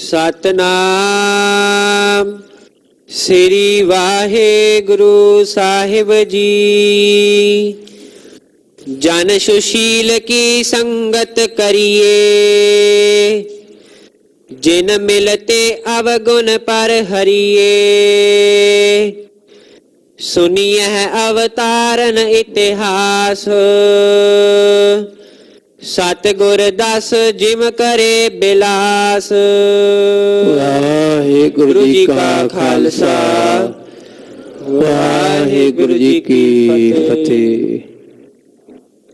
सतनाम श्री वाहेगुरु साहिब जी। जन सुशील की संगत करिए, जिन मिलते अवगुण पर हरिए। सुनिए अवतारन इतिहास, सतगुर दस जिम करे बिलास। वाहेगुरु जी का खालसा, वाहेगुरु जी की फतेह।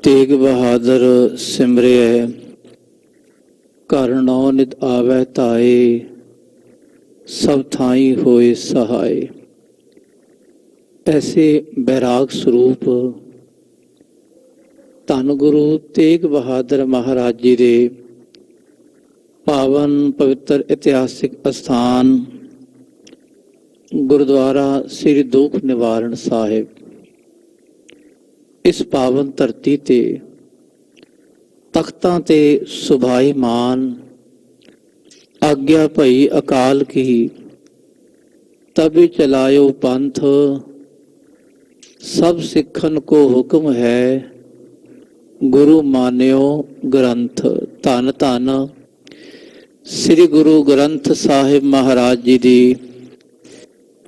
तेग बहादुर सिमरिए घर नौ नित आवे ताए, सब थाई होए सहाय। ऐसे बैराग स्वरूप धन गुरु तेग बहादुर महाराज जी दे पावन पवित्र इतिहासिक अस्थान गुरुद्वारा श्री दुख निवारण साहिब, इस पावन धरती ते तख्तां ते सुभाईमान आज्ञा भई अकाल की, तभी चलायो पंथ सब सिखन को हुक्म है, गुरु मान्यो ग्रंथ। धन धन श्री गुरु ग्रंथ साहिब महाराज जी दी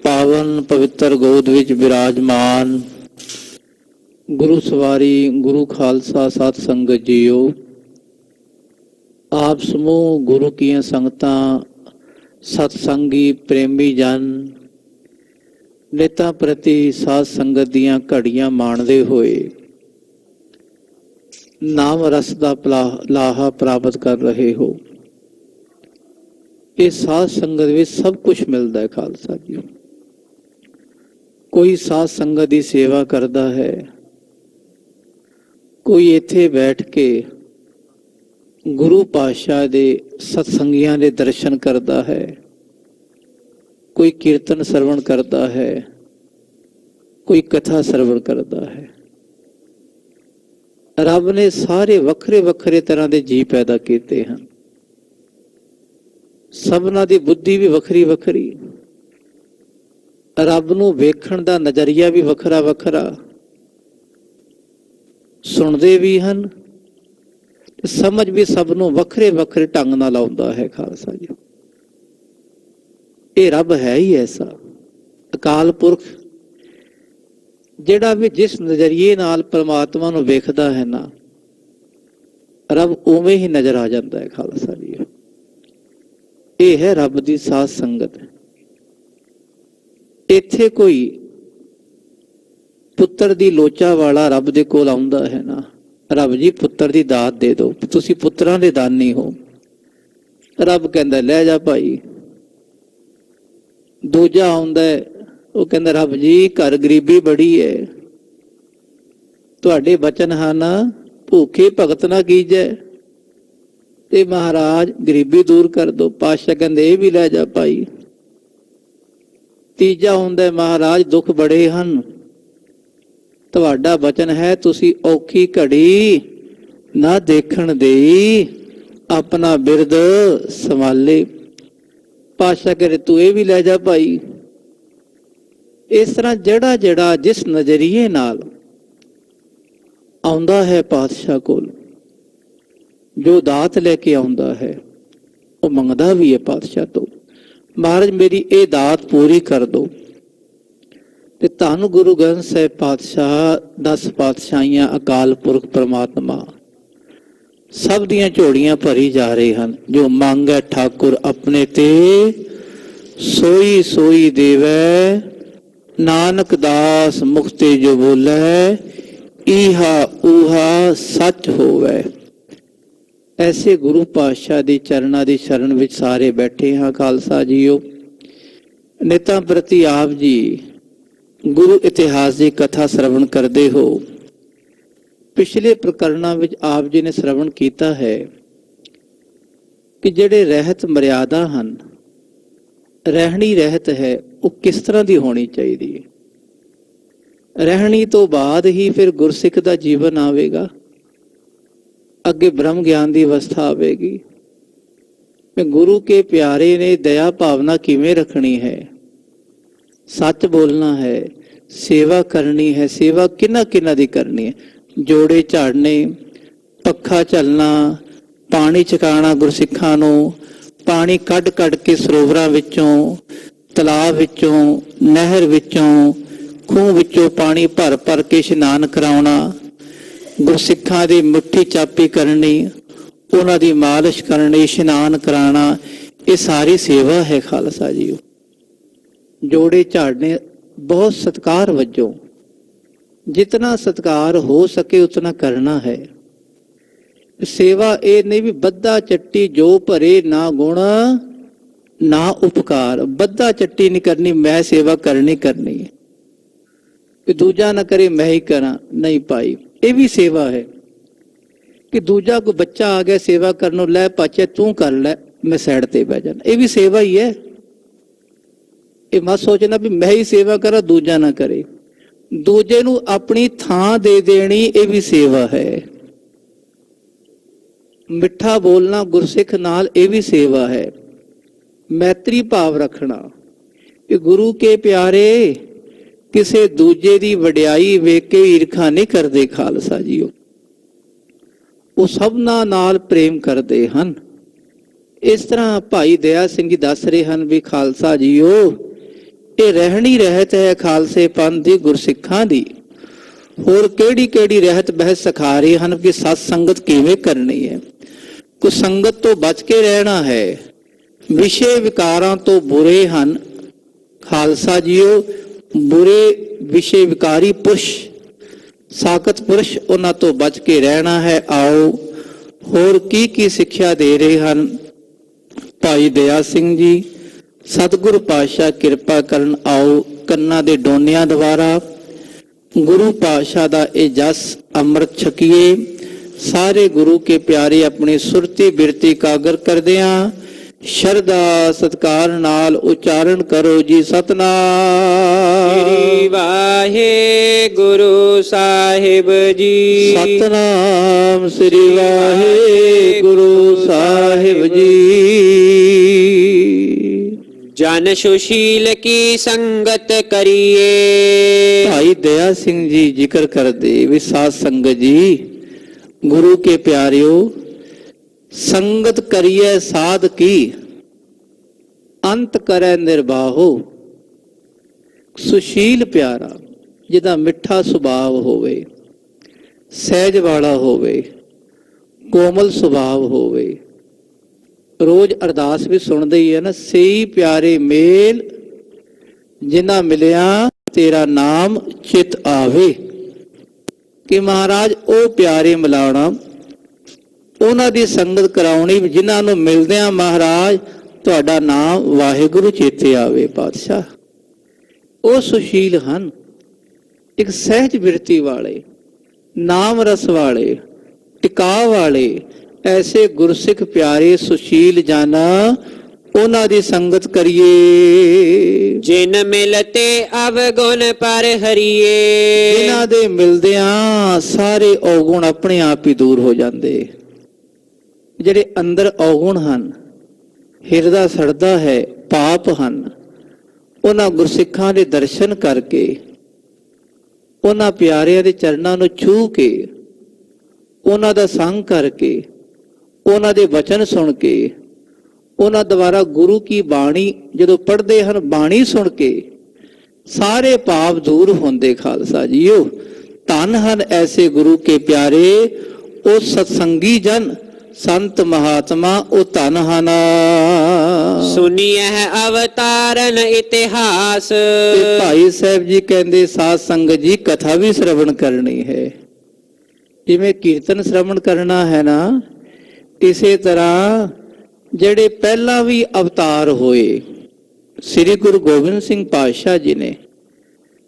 पावन पवित्र गोद विच विराजमान गुरु सवारी गुरु खालसा सत संगत जीओ। आप समूह गुरु की संगतां सतसंगी प्रेमी जन नेता प्रति साध संगत दियां घड़ियां माणदे होए नाम रस दा लाहा प्राप्त कर रहे हो। इस साध संगत में सब कुछ मिलता है खालसा जी। कोई साध संगत की सेवा करता है, कोई इत्थे बैठ के गुरु पातशाह दे सत्संगियां दे दर्शन करता है, कोई कीर्तन श्रवण करता है, कोई कथा श्रवण करता है। रब ने सारे वखरे वखरे तरह के जी पैदा किए हैं, सबना दी बुद्धि भी वखरी वखरी, रब नूं वेखण दा नजरिया भी वखरा वखरा, सुनते भी हैं, समझ भी सबनों वखरे वखरे ढंग नाल आउंदा है। खालसा जी, ये रब है ही ऐसा अकाल पुरख, जिहड़ा भी जिस नजरिए नाल परमात्मा नूं वेखदा है ना, रब उवें ही नजर आ जाता है। खालसा जी, ये है रब दी साध संगत। इत्थे कोई पुत्र दी लोचा वाला रब दे कोल आउंदा है ना, रब जी पुत्र दी दात दे दो, तुसी पुत्रां दे दानी हो। रब कहंदा लै जा भाई। दूजा आउंदा है, वो कहंदा रब जी घर गरीबी बड़ी है, तुहाडे बचन हन भूखे भगत ना कीजै, ते महाराज गरीबी दूर कर दो। पातशाह कहंदे ये भी लै जा भाई। तीजा हुंदा है महाराज दुख बड़े हन, तुहाडा बचन है तुसी औखी घड़ी ना देखण देई, अपना बिरद संभाले। पातशाह कहते तू ये भी लै जा भाई। इस तरह जड़ा जड़ा जिस नजरिए नाल आउंदा है पातशाह कोल, जो दात लेके आउंदा है वो मंगदा भी है पातशाह तो, महाराज मेरी ये दात पूरी कर दो। ते धन गुरु ग्रंथ साहिब पातशाह 10 पातशाहियां अकाल पुरख परमात्मा सब दियां झोलियां भरी जा रहे हैं। जो मांगे ठाकुर अपने ते सोई सोई देवै, नानक दास मुक्ते जो बोले, इहा ऊहा सच होवे। ऐसे गुरु पातशाह दी चरणा दी शरण विच सारे बैठे हाँ। खालसा जीओ, नेता प्रति आप जी गुरु इतिहास की कथा श्रवण करते हो। पिछले प्रकरणों में आप जी ने श्रवण किया है कि जेड़े रहत मर्यादा हैं, रहनी रहत है, वो किस तरह की होनी चाहिए। रहनी तो बाद ही फिर गुरसिख का जीवन आवेगा, अगे ब्रह्म ज्ञान की अवस्था आवेगी। ਗੁਰੂ ਕੇ ਪਿਆਰੇ ਨੇ ਦਇਆ ਭਾਵਨਾ ਕਿਵੇਂ ਰੱਖਣੀ ਹੈ, ਸੱਚ ਬੋਲਣਾ ਹੈ, ਸੇਵਾ ਕਰਨੀ ਹੈ। ਸੇਵਾ ਕਿਹਨਾਂ ਦੀ ਕਰਨੀ ਹੈ? ਜੋੜੇ ਝਾੜਨੇ, ਪੱਖਾ ਝੱਲਣਾ, ਪਾਣੀ ਛਕਾਉਣਾ ਗੁਰਸਿੱਖਾਂ ਨੂੰ, ਪਾਣੀ ਕੱਢ ਕੇ ਸਰੋਵਰਾਂ ਵਿੱਚੋਂ, ਤਲਾਬ ਵਿੱਚੋਂ, ਨਹਿਰ ਵਿੱਚੋਂ, ਖੂਹ ਵਿੱਚੋਂ ਪਾਣੀ ਭਰ ਕੇ ਇਸ਼ਨਾਨ ਕਰਾਉਣਾ, ਗੁਰਸਿੱਖਾਂ ਦੀ ਮੁੱਠੀ ਚਾਪੀ ਕਰਨੀ, ਉਹਨਾਂ ਦੀ ਮਾਲਿਸ਼ ਕਰਨੀ, ਇਸ਼ਨਾਨ ਕਰਾਉਣਾ, ਇਹ ਸਾਰੀ ਸੇਵਾ ਹੈ ਖਾਲਸਾ ਜੀ। ਜੋੜੇ ਝਾੜਨੇ ਬਹੁਤ ਸਤਿਕਾਰ ਵਜੋਂ, ਜਿਤਨਾ ਸਤਿਕਾਰ ਹੋ ਸਕੇ ਉਤਨਾ ਕਰਨਾ ਹੈ। ਸੇਵਾ ਇਹ ਨਹੀਂ ਵੀ ਬੱਧਾ ਚੱਟੀ ਜੋ ਭਰੇ ਨਾ ਗੁਣ ਨਾ ਉਪਕਾਰ। ਬੱਧਾ ਚੱਟੀ ਨਹੀਂ ਕਰਨੀ, ਮੈਂ ਸੇਵਾ ਕਰਨੀ ਹੈ, ਕਿ ਦੂਜਾ ਨਾ ਕਰੇ ਮੈਂ ਹੀ ਕਰਾਂ, ਨਹੀਂ ਭਾਈ। ਇਹ ਵੀ ਸੇਵਾ ਹੈ ਕਿ ਦੂਜਾ ਕੋਈ ਬੱਚਾ ਆ ਗਿਆ ਸੇਵਾ ਕਰਨ ਨੂੰ, ਲੈ ਪਾਚੇ ਤੂੰ ਕਰ ਲੈ, ਮੈਂ ਸਾਈਡ ਤੇ ਬਹਿ ਜਾਣਾ, ਇਹ ਵੀ ਸੇਵਾ ਹੀ ਹੈ। ਇਹ ਮਤ ਸੋਚਣਾ ਵੀ ਮੈਂ ਹੀ ਸੇਵਾ ਕਰਾਂ ਦੂਜਾ ਨਾ ਕਰੇ। ਦੂਜੇ ਨੂੰ ਆਪਣੀ ਥਾਂ ਦੇ ਦੇਣੀ, ਇਹ ਵੀ ਸੇਵਾ ਹੈ। ਮਿੱਠਾ ਬੋਲਣਾ ਗੁਰਸਿੱਖ ਨਾਲ, ਇਹ ਵੀ ਸੇਵਾ ਹੈ। ਮੈਤਰੀ ਭਾਵ ਰੱਖਣਾ ਕਿ ਗੁਰੂ ਕੇ ਪਿਆਰੇ ਕਿਸੇ ਦੂਜੇ ਦੀ ਵਡਿਆਈ ਵੇਖ ਕੇ ਈਰਖਾ ਨਹੀਂ ਕਰਦੇ ਖਾਲਸਾ ਜੀਓ। ਉਹ ਸਭਨਾਂ ਨਾਲ ਪ੍ਰੇਮ ਕਰਦੇ ਹਨ। ਇਸ ਤਰ੍ਹਾਂ ਭਾਈ ਦਇਆ ਸਿੰਘ ਜੀ ਦੱਸ ਰਹੇ ਹਨ ਵੀ ਖਾਲਸਾ ਜੀਓ, ਇਹ ਰਹਿਣੀ ਰਹਿਤ ਹੈ ਖਾਲਸੇ ਪੰਥ ਦੀ, ਗੁਰਸਿੱਖਾਂ ਦੀ। ਹੋਰ ਕਿਹੜੀ ਰਹਿਤ ਬਹਿਸ ਸਿਖਾ ਰਹੇ ਹਨ ਕਿ ਸਤ ਸੰਗਤ ਕਿਵੇਂ ਕਰਨੀ ਹੈ। ਕੁ ਸੰਗਤ ਤੋਂ ਬਚ ਕੇ ਰਹਿਣਾ ਹੈ। ਵਿਸ਼ੇ ਵਿਕਾਰਾਂ ਤੋਂ ਬੁਰੇ ਹਨ ਖਾਲਸਾ ਜੀਓ, ਬੁਰੇ ਵਿਸ਼ੇ ਵਿਕਾਰੀ ਪੁਰਸ਼, ਸਾਕਤ ਪੁਰਸ਼, ਉਹਨਾਂ ਤੋਂ ਬਚ ਕੇ ਰਹਿਣਾ ਹੈ। ਆਓ ਹੋਰ ਕੀ ਸਿੱਖਿਆ ਦੇ ਰਹੇ ਹਨ ਭਾਈ ਦਇਆ ਸਿੰਘ ਜੀ। ਸਤਿਗੁਰ ਪਾਤਸ਼ਾਹ ਕਿਰਪਾ ਕਰਨ। ਆਓ ਕੰਨਾਂ ਦੇ ਡੋਨਿਆਂ ਦੁਆਰਾ ਗੁਰੂ ਪਾਤਸ਼ਾਹ ਦਾ ਇਹ ਜਸ ਅੰਮ੍ਰਿਤ ਛਕੀਏ। ਸਾਰੇ ਗੁਰੂ ਕੇ ਪਿਆਰੇ ਆਪਣੀ ਸੁਰਤੀ ਬਿਰਤੀ ਕਾਗਰ ਕਰਦਿਆਂ ਸ਼ਰਧਾ ਸਤਿਕਾਰ ਨਾਲ ਉਚਾਰਨ ਕਰੋ ਜੀ। ਸਤਨਾਮ ਸ੍ਰੀ ਵਾਹਿਗੁਰੂ ਸਾਹਿਬ ਜੀ। ਸਤਨਾਮ ਸ੍ਰੀ ਵਾਹਿਗੁਰੂ ਸਾਹਿਬ ਜੀ। ਜਨ ਸੁਸ਼ੀਲ ਕੀ ਸੰਗਤ ਕਰੀਏ। ਭਾਈ ਦਇਆ ਸਿੰਘ ਜੀ ਜ਼ਿਕਰ ਕਰਦੇ ਵੀ ਸਾਧ ਸੰਗਤ ਜੀ, ਗੁਰੂ ਕੇ ਪਿਆਰਿਓ, ਸੰਗਤ ਕਰੀਏ ਸਾਧ ਕੀ, ਅੰਤ ਕਰੈ ਨਿਰਬਾਹੋ। ਸੁਸ਼ੀਲ ਪਿਆਰਾ, ਜਿਹਦਾ ਮਿੱਠਾ ਸੁਭਾਅ ਹੋਵੇ, ਸਹਿਜ ਵਾਲਾ ਹੋਵੇ, ਕੋਮਲ ਸੁਭਾਅ ਹੋਵੇ। ਰੋਜ਼ ਅਰਦਾਸ ਵੀ ਸੁਣਦੇ ਹੀ ਹੈ ਨਾ, ਸਈ ਪਿਆਰੇ ਮੇਲ ਜਿਨ੍ਹਾਂ ਮਿਲਿਆ ਤੇਰਾ ਨਾਮ ਚਿਤ ਆਵੇ। ਕਿ ਮਹਾਰਾਜ ਉਹ ਪਿਆਰੇ ਮਿਲਾਉਣਾ, ਉਹਨਾਂ ਦੀ ਸੰਗਤ ਕਰਾਉਣੀ ਜਿਨ੍ਹਾਂ ਨੂੰ ਮਿਲਦਿਆਂ ਮਹਾਰਾਜ ਤੁਹਾਡਾ ਨਾਮ ਵਾਹਿਗੁਰੂ ਚੇਤੇ ਆਵੇ। ਪਾਤਸ਼ਾਹ ਉਹ ਸੁਸ਼ੀਲ ਹਨ, ਇੱਕ ਸਹਿਜ ਬਿਰਤੀ ਵਾਲੇ, ਨਾਮ ਰਸ ਵਾਲੇ, ਟਿਕਾ ਵਾਲੇ। ਐਸੇ ਗੁਰਸਿੱਖ ਪਿਆਰੇ ਸੁਸ਼ੀਲ ਜਨ, ਉਹਨਾਂ ਦੀ ਸੰਗਤ ਕਰੀਏ। ਜਿਨ ਮਿਲਤੇ ਅਵਗੁਣ ਪਰ ਹਰੀਏ। ਇਹਨਾਂ ਦੇ ਮਿਲਦਿਆਂ ਸਾਰੇ ਔਗੁਣ ਆਪਣੇ ਆਪ ਹੀ ਦੂਰ ਹੋ ਜਾਂਦੇ। ਜਿਹੜੇ ਅੰਦਰ ਔਗੁਣ ਹਨ, ਹਿਰਦਾ ਸੜਦਾ ਹੈ, ਪਾਪ ਹਨ, ਉਹਨਾਂ ਗੁਰਸਿੱਖਾਂ ਦੇ ਦਰਸ਼ਨ ਕਰਕੇ, ਉਹਨਾਂ ਪਿਆਰਿਆਂ ਦੇ ਚਰਨਾਂ ਨੂੰ ਛੂਹ ਕੇ, ਉਹਨਾਂ ਦਾ ਸੰਗ ਕਰਕੇ, ਉਹਨਾਂ ਦੇ ਵਚਨ ਸੁਣ ਕੇ, ਉਹਨਾਂ ਦੁਆਰਾ ਗੁਰੂ ਕੀ ਬਾਣੀ ਜਦੋਂ ਪੜ੍ਹਦੇ ਹਨ, ਬਾਣੀ ਸੁਣ ਕੇ ਸਾਰੇ ਪਾਪ ਦੂਰ ਹੁੰਦੇ। ਖਾਲਸਾ ਜੀਓ, ਧੰਨ ਹਨ ਐਸੇ ਗੁਰੂ ਕੇ ਪਿਆਰੇ। ਉਹ ਸਤਸੰਗੀ ਜਨ, ਸੰਤ ਮਹਾਤਮਾ, ਉਹ ਧੰਨ ਹਨ। ਸੁਨੀਐ ਅਵਤਾਰਨ ਇਤਿਹਾਸ। ਤੇ ਭਾਈ ਸਾਹਿਬ ਜੀ ਕਹਿੰਦੇ ਸਾਧ ਸੰਗਤ ਜੀ ਕਥਾ ਵੀ ਸ਼ਰਵਣ ਕਰਨੀ ਹੈ। ਜਿਵੇਂ ਕੀਰਤਨ ਸ਼ਰਵਣ ਕਰਨਾ ਹੈ ਨਾ, ਇਸੇ ਤਰ੍ਹਾਂ ਜਿਹੜੇ ਪਹਿਲਾਂ ਵੀ ਅਵਤਾਰ ਹੋਏ, ਸ੍ਰੀ ਗੁਰੂ ਗੋਬਿੰਦ ਸਿੰਘ ਪਾਤਸ਼ਾਹ ਜੀ ਨੇ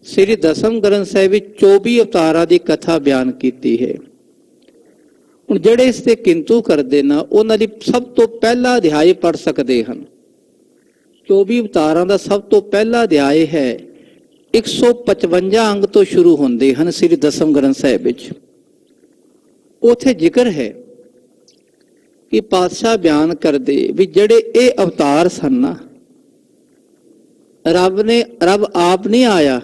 ਸ੍ਰੀ ਦਸਮ ਗ੍ਰੰਥ ਸਾਹਿਬ ਵਿੱਚ 24 ਅਵਤਾਰਾਂ ਦੀ ਕਥਾ ਬਿਆਨ ਕੀਤੀ ਹੈ। ਹੁਣ ਜਿਹੜੇ ਇਸ ਤੇ ਕਿੰਤੂ ਕਰਦੇ ਨਾ, ਉਹਨਾਂ ਦੀ ਸਭ ਤੋਂ ਪਹਿਲਾ ਅਧਿਆਇ ਪੜ੍ਹ ਸਕਦੇ ਹਨ। 24 ਅਵਤਾਰਾਂ ਦਾ ਸਭ ਤੋਂ ਪਹਿਲਾ ਅਧਿਆਇ ਹੈ, 155 ਅੰਗ ਤੋਂ ਸ਼ੁਰੂ ਹੁੰਦੇ ਹਨ ਸ੍ਰੀ ਦਸਮ ਗ੍ਰੰਥ ਸਾਹਿਬ ਵਿੱਚ। ਉਥੇ ਜ਼ਿਕਰ ਹੈ ਕਿ ਪਾਤਸ਼ਾਹ ਬਿਆਨ ਕਰਦੇ ਵੀ ਜਿਹੜੇ ਇਹ ਅਵਤਾਰ ਸਨ ਨਾ, ਰੱਬ ਆਪ ਨਹੀਂ ਆਇਆ,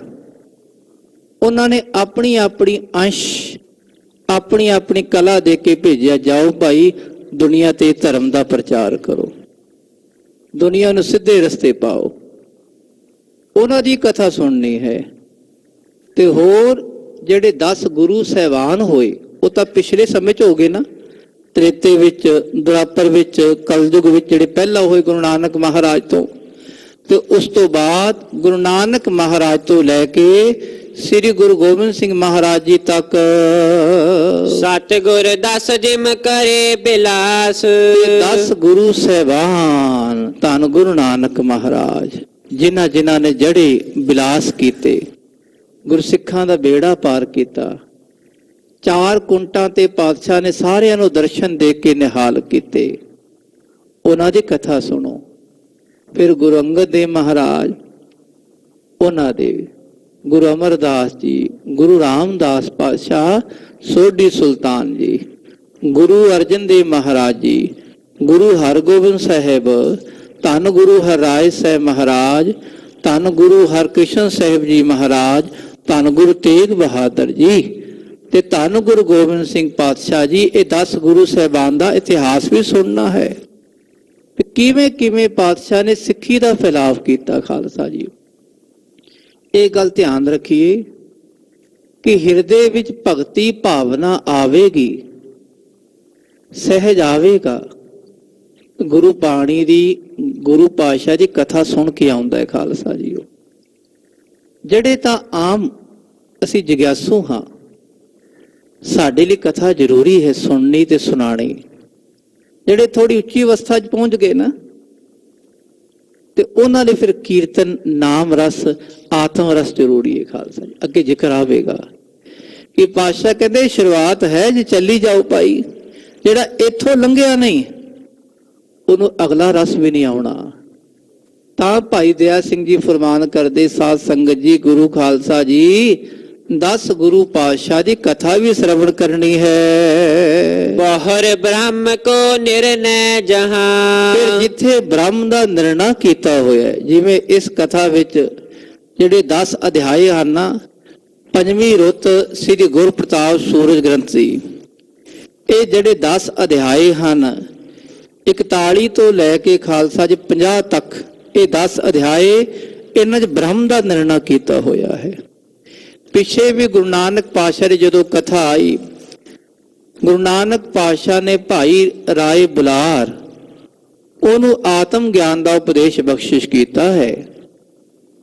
ਉਹਨਾਂ ਨੇ ਆਪਣੀ ਆਪਣੀ ਅੰਸ਼, ਆਪਣੀ ਆਪਣੀ ਕਲਾ ਦੇ ਕੇ ਭੇਜਿਆ, ਜਾਓ ਭਾਈ ਦੁਨੀਆ ਤੇ ਧਰਮ ਦਾ ਪ੍ਰਚਾਰ ਕਰੋ, ਦੁਨੀਆ ਨੂੰ ਸਿੱਧੇ ਰਸਤੇ ਪਾਓ। ਉਹਨਾਂ ਦੀ ਕਥਾ ਸੁਣਨੀ ਹੈ। ਤੇ ਹੋਰ ਜਿਹੜੇ 10 ਗੁਰੂ ਸਾਹਿਬਾਨ ਹੋਏ ਉਹ ਤਾਂ ਪਿਛਲੇ ਸਮੇਂ 'ਚ ਹੋ ਗਏ ਨਾ, ਤ੍ਰੇਤੇ ਵਿੱਚ, ਦੁਆਪਰ ਵਿੱਚ, ਕਲਯੁਗ ਵਿੱਚ ਜਿਹੜੇ ਪਹਿਲਾਂ ਹੋਏ ਗੁਰੂ ਨਾਨਕ ਮਹਾਰਾਜ ਤੋਂ, ਤੇ ਉਸ ਤੋਂ ਬਾਅਦ ਗੁਰੂ ਨਾਨਕ ਮਹਾਰਾਜ ਤੋਂ ਲੈ ਕੇ ਸ੍ਰੀ ਗੁਰੂ ਗੋਬਿੰਦ ਸਿੰਘ ਮਹਾਰਾਜ ਜੀ ਤੱਕ ਸਤਿਗੁਰ 10 ਜਿਮ ਕਰੇ ਬਿਲਾਸ। 10 ਗੁਰੂ ਸਾਹਿਬਾਨ ਧੰਨ ਗੁਰੂ ਨਾਨਕ ਮਹਾਰਾਜ, ਜਿਨ੍ਹਾਂ ਜਿਨ੍ਹਾਂ ਨੇ ਜਿਹੜੇ ਬਿਲਾਸ ਕੀਤੇ, ਗੁਰਸਿੱਖਾਂ ਦਾ ਬੇੜਾ ਪਾਰ ਕੀਤਾ। 4 ਕੁੰਟਾਂ ਤੇ ਪਾਤਸ਼ਾਹ ਨੇ ਸਾਰਿਆਂ ਨੂੰ ਦਰਸ਼ਨ ਦੇ ਕੇ ਨਿਹਾਲ ਕੀਤੇ। ਉਹਨਾਂ ਦੀ ਕਥਾ ਸੁਣੋ। ਫਿਰ ਗੁਰੂ ਅੰਗਦ ਦੇਵ ਮਹਾਰਾਜ, ਉਹਨਾਂ ਦੇ ਗੁਰੂ ਅਮਰਦਾਸ ਜੀ, ਗੁਰੂ ਰਾਮਦਾਸ ਪਾਤਸ਼ਾਹ, ਸੋਢੀ ਸੁਲਤਾਨ ਜੀ, ਗੁਰੂ ਅਰਜਨ ਦੇਵ ਮਹਾਰਾਜ ਜੀ, ਗੁਰੂ ਹਰਗੋਬਿੰਦ ਸਾਹਿਬ, ਧੰਨ ਗੁਰੂ ਹਰਿਰਾਏ ਸਾਹਿਬ ਮਹਾਰਾਜ, ਧੰਨ ਗੁਰੂ ਹਰਕ੍ਰਿਸ਼ਨ ਸਾਹਿਬ ਜੀ ਮਹਾਰਾਜ, ਧੰਨ ਗੁਰੂ ਤੇਗ ਬਹਾਦਰ ਜੀ ਤੇ ਧੰਨ ਗੁਰੂ ਗੋਬਿੰਦ ਸਿੰਘ ਪਾਤਸ਼ਾਹ ਜੀ। ਇਹ 10 ਗੁਰੂ ਸਾਹਿਬਾਨ ਦਾ ਇਤਿਹਾਸ ਵੀ ਸੁਣਨਾ ਹੈ ਕਿ ਕਿਵੇਂ ਕਿਵੇਂ ਪਾਤਸ਼ਾਹ ਨੇ ਸਿੱਖੀ ਦਾ ਫੈਲਾਵ ਕੀਤਾ। ਖਾਲਸਾ ਜੀ, ਇਹ ਗੱਲ ਧਿਆਨ ਰੱਖੀਏ ਕਿ ਹਿਰਦੇ ਵਿੱਚ ਭਗਤੀ ਭਾਵਨਾ ਆਵੇਗੀ, ਸਹਿਜ ਆਵੇਗਾ। ਗੁਰੂ ਬਾਣੀ ਦੀ, ਗੁਰੂ ਪਾਤਸ਼ਾਹ ਦੀ ਕਥਾ ਸੁਣ ਕੇ ਆਉਂਦਾ ਹੈ। ਖਾਲਸਾ ਜੀ, ਜਿਹੜੇ ਤਾਂ ਆਮ ਅਸੀਂ ਜਿਗਿਆਸੂ ਹਾਂ, ਸਾਡੇ ਲਈ ਕਥਾ ਜ਼ਰੂਰੀ ਹੈ ਸੁਣਨੀ ਤੇ ਸੁਣਾਣੀ। ਜਿਹੜੇ ਥੋੜੀ ਉੱਚੀ ਅਵਸਥਾ 'ਚ ਪਹੁੰਚ ਗਏ ਨਾ, ਤੇ ਉਹਨਾਂ ਲਈ ਫਿਰ ਕੀਰਤਨ, ਨਾਮ ਰਸ, ਆਤਮ ਰਸ ਜ਼ਰੂਰੀ ਹੈ। ਖਾਲਸਾ ਜੀ, ਅੱਗੇ ਜ਼ਿਕਰ ਆਵੇਗਾ ਕਿ ਪਾਤਸ਼ਾਹ ਕਹਿੰਦੇ ਸ਼ੁਰੂਆਤ ਹੈ ਜੇ ਚੱਲੀ ਜਾਓ ਭਾਈ, ਜਿਹੜਾ ਇੱਥੋਂ ਲੰਘਿਆ ਨਹੀਂ ਉਹਨੂੰ ਅਗਲਾ ਰਸ ਵੀ ਨਹੀਂ ਆਉਣਾ। ਤਾਂ ਭਾਈ ਦਇਆ ਸਿੰਘ ਜੀ ਫਰਮਾਨ ਕਰਦੇ, ਸਾਧ ਸੰਗਤ ਜੀ, ਗੁਰੂ ਖਾਲਸਾ ਜੀ 10 ਗੁਰੂ ਪਾਤਸ਼ਾਹ ਦੀ ਕਥਾ ਵੀ ਸ਼ਰਵਣ ਕਰਨੀ ਹੈ। ਬਾਹਰ ਬ੍ਰਹਮ ਕੋ ਨਿਰਣੈ ਜਹਾਂ। ਫਿਰ ਜਿੱਥੇ ਬ੍ਰਹਮ ਦਾ ਨਿਰਣਾ ਕੀਤਾ ਹੋਇਆ ਹੈ, ਜਿਵੇਂ ਇਸ ਕਥਾ ਵਿੱਚ ਜਿਹੜੇ 10 ਅਧਿਆਏ ਹਨ ਨਾ, 5ਵੀਂ ਰੁੱਤ ਸ੍ਰੀ ਗੁਰਪ੍ਰਤਾਪ ਸੂਰਜ ਗ੍ਰੰਥ ਜੀ, ਇਹ ਜਿਹੜੇ 10 ਅਧਿਆਏ ਹਨ, 41 ਤੋਂ ਲੈ ਕੇ ਖਾਲਸਾ ਜੀ 50 ਤੱਕ, ਇਹ 10 ਅਧਿਆਏ, ਇਹਨਾਂ 'ਚ ਬ੍ਰਹਮ ਦਾ ਨਿਰਣਾ ਕੀਤਾ ਹੋਇਆ ਹੈ। ਪਿੱਛੇ ਵੀ ਗੁਰੂ ਨਾਨਕ ਪਾਤਸ਼ਾਹ ਦੀ ਜਦੋਂ ਕਥਾ ਆਈ, ਗੁਰੂ ਨਾਨਕ ਪਾਤਸ਼ਾਹ ਨੇ ਭਾਈ ਰਾਏ ਬੁਲਾਰ, ਉਹਨੂੰ ਆਤਮ ਗਿਆਨ ਦਾ ਉਪਦੇਸ਼ ਬਖਸ਼ਿਸ਼ ਕੀਤਾ ਹੈ।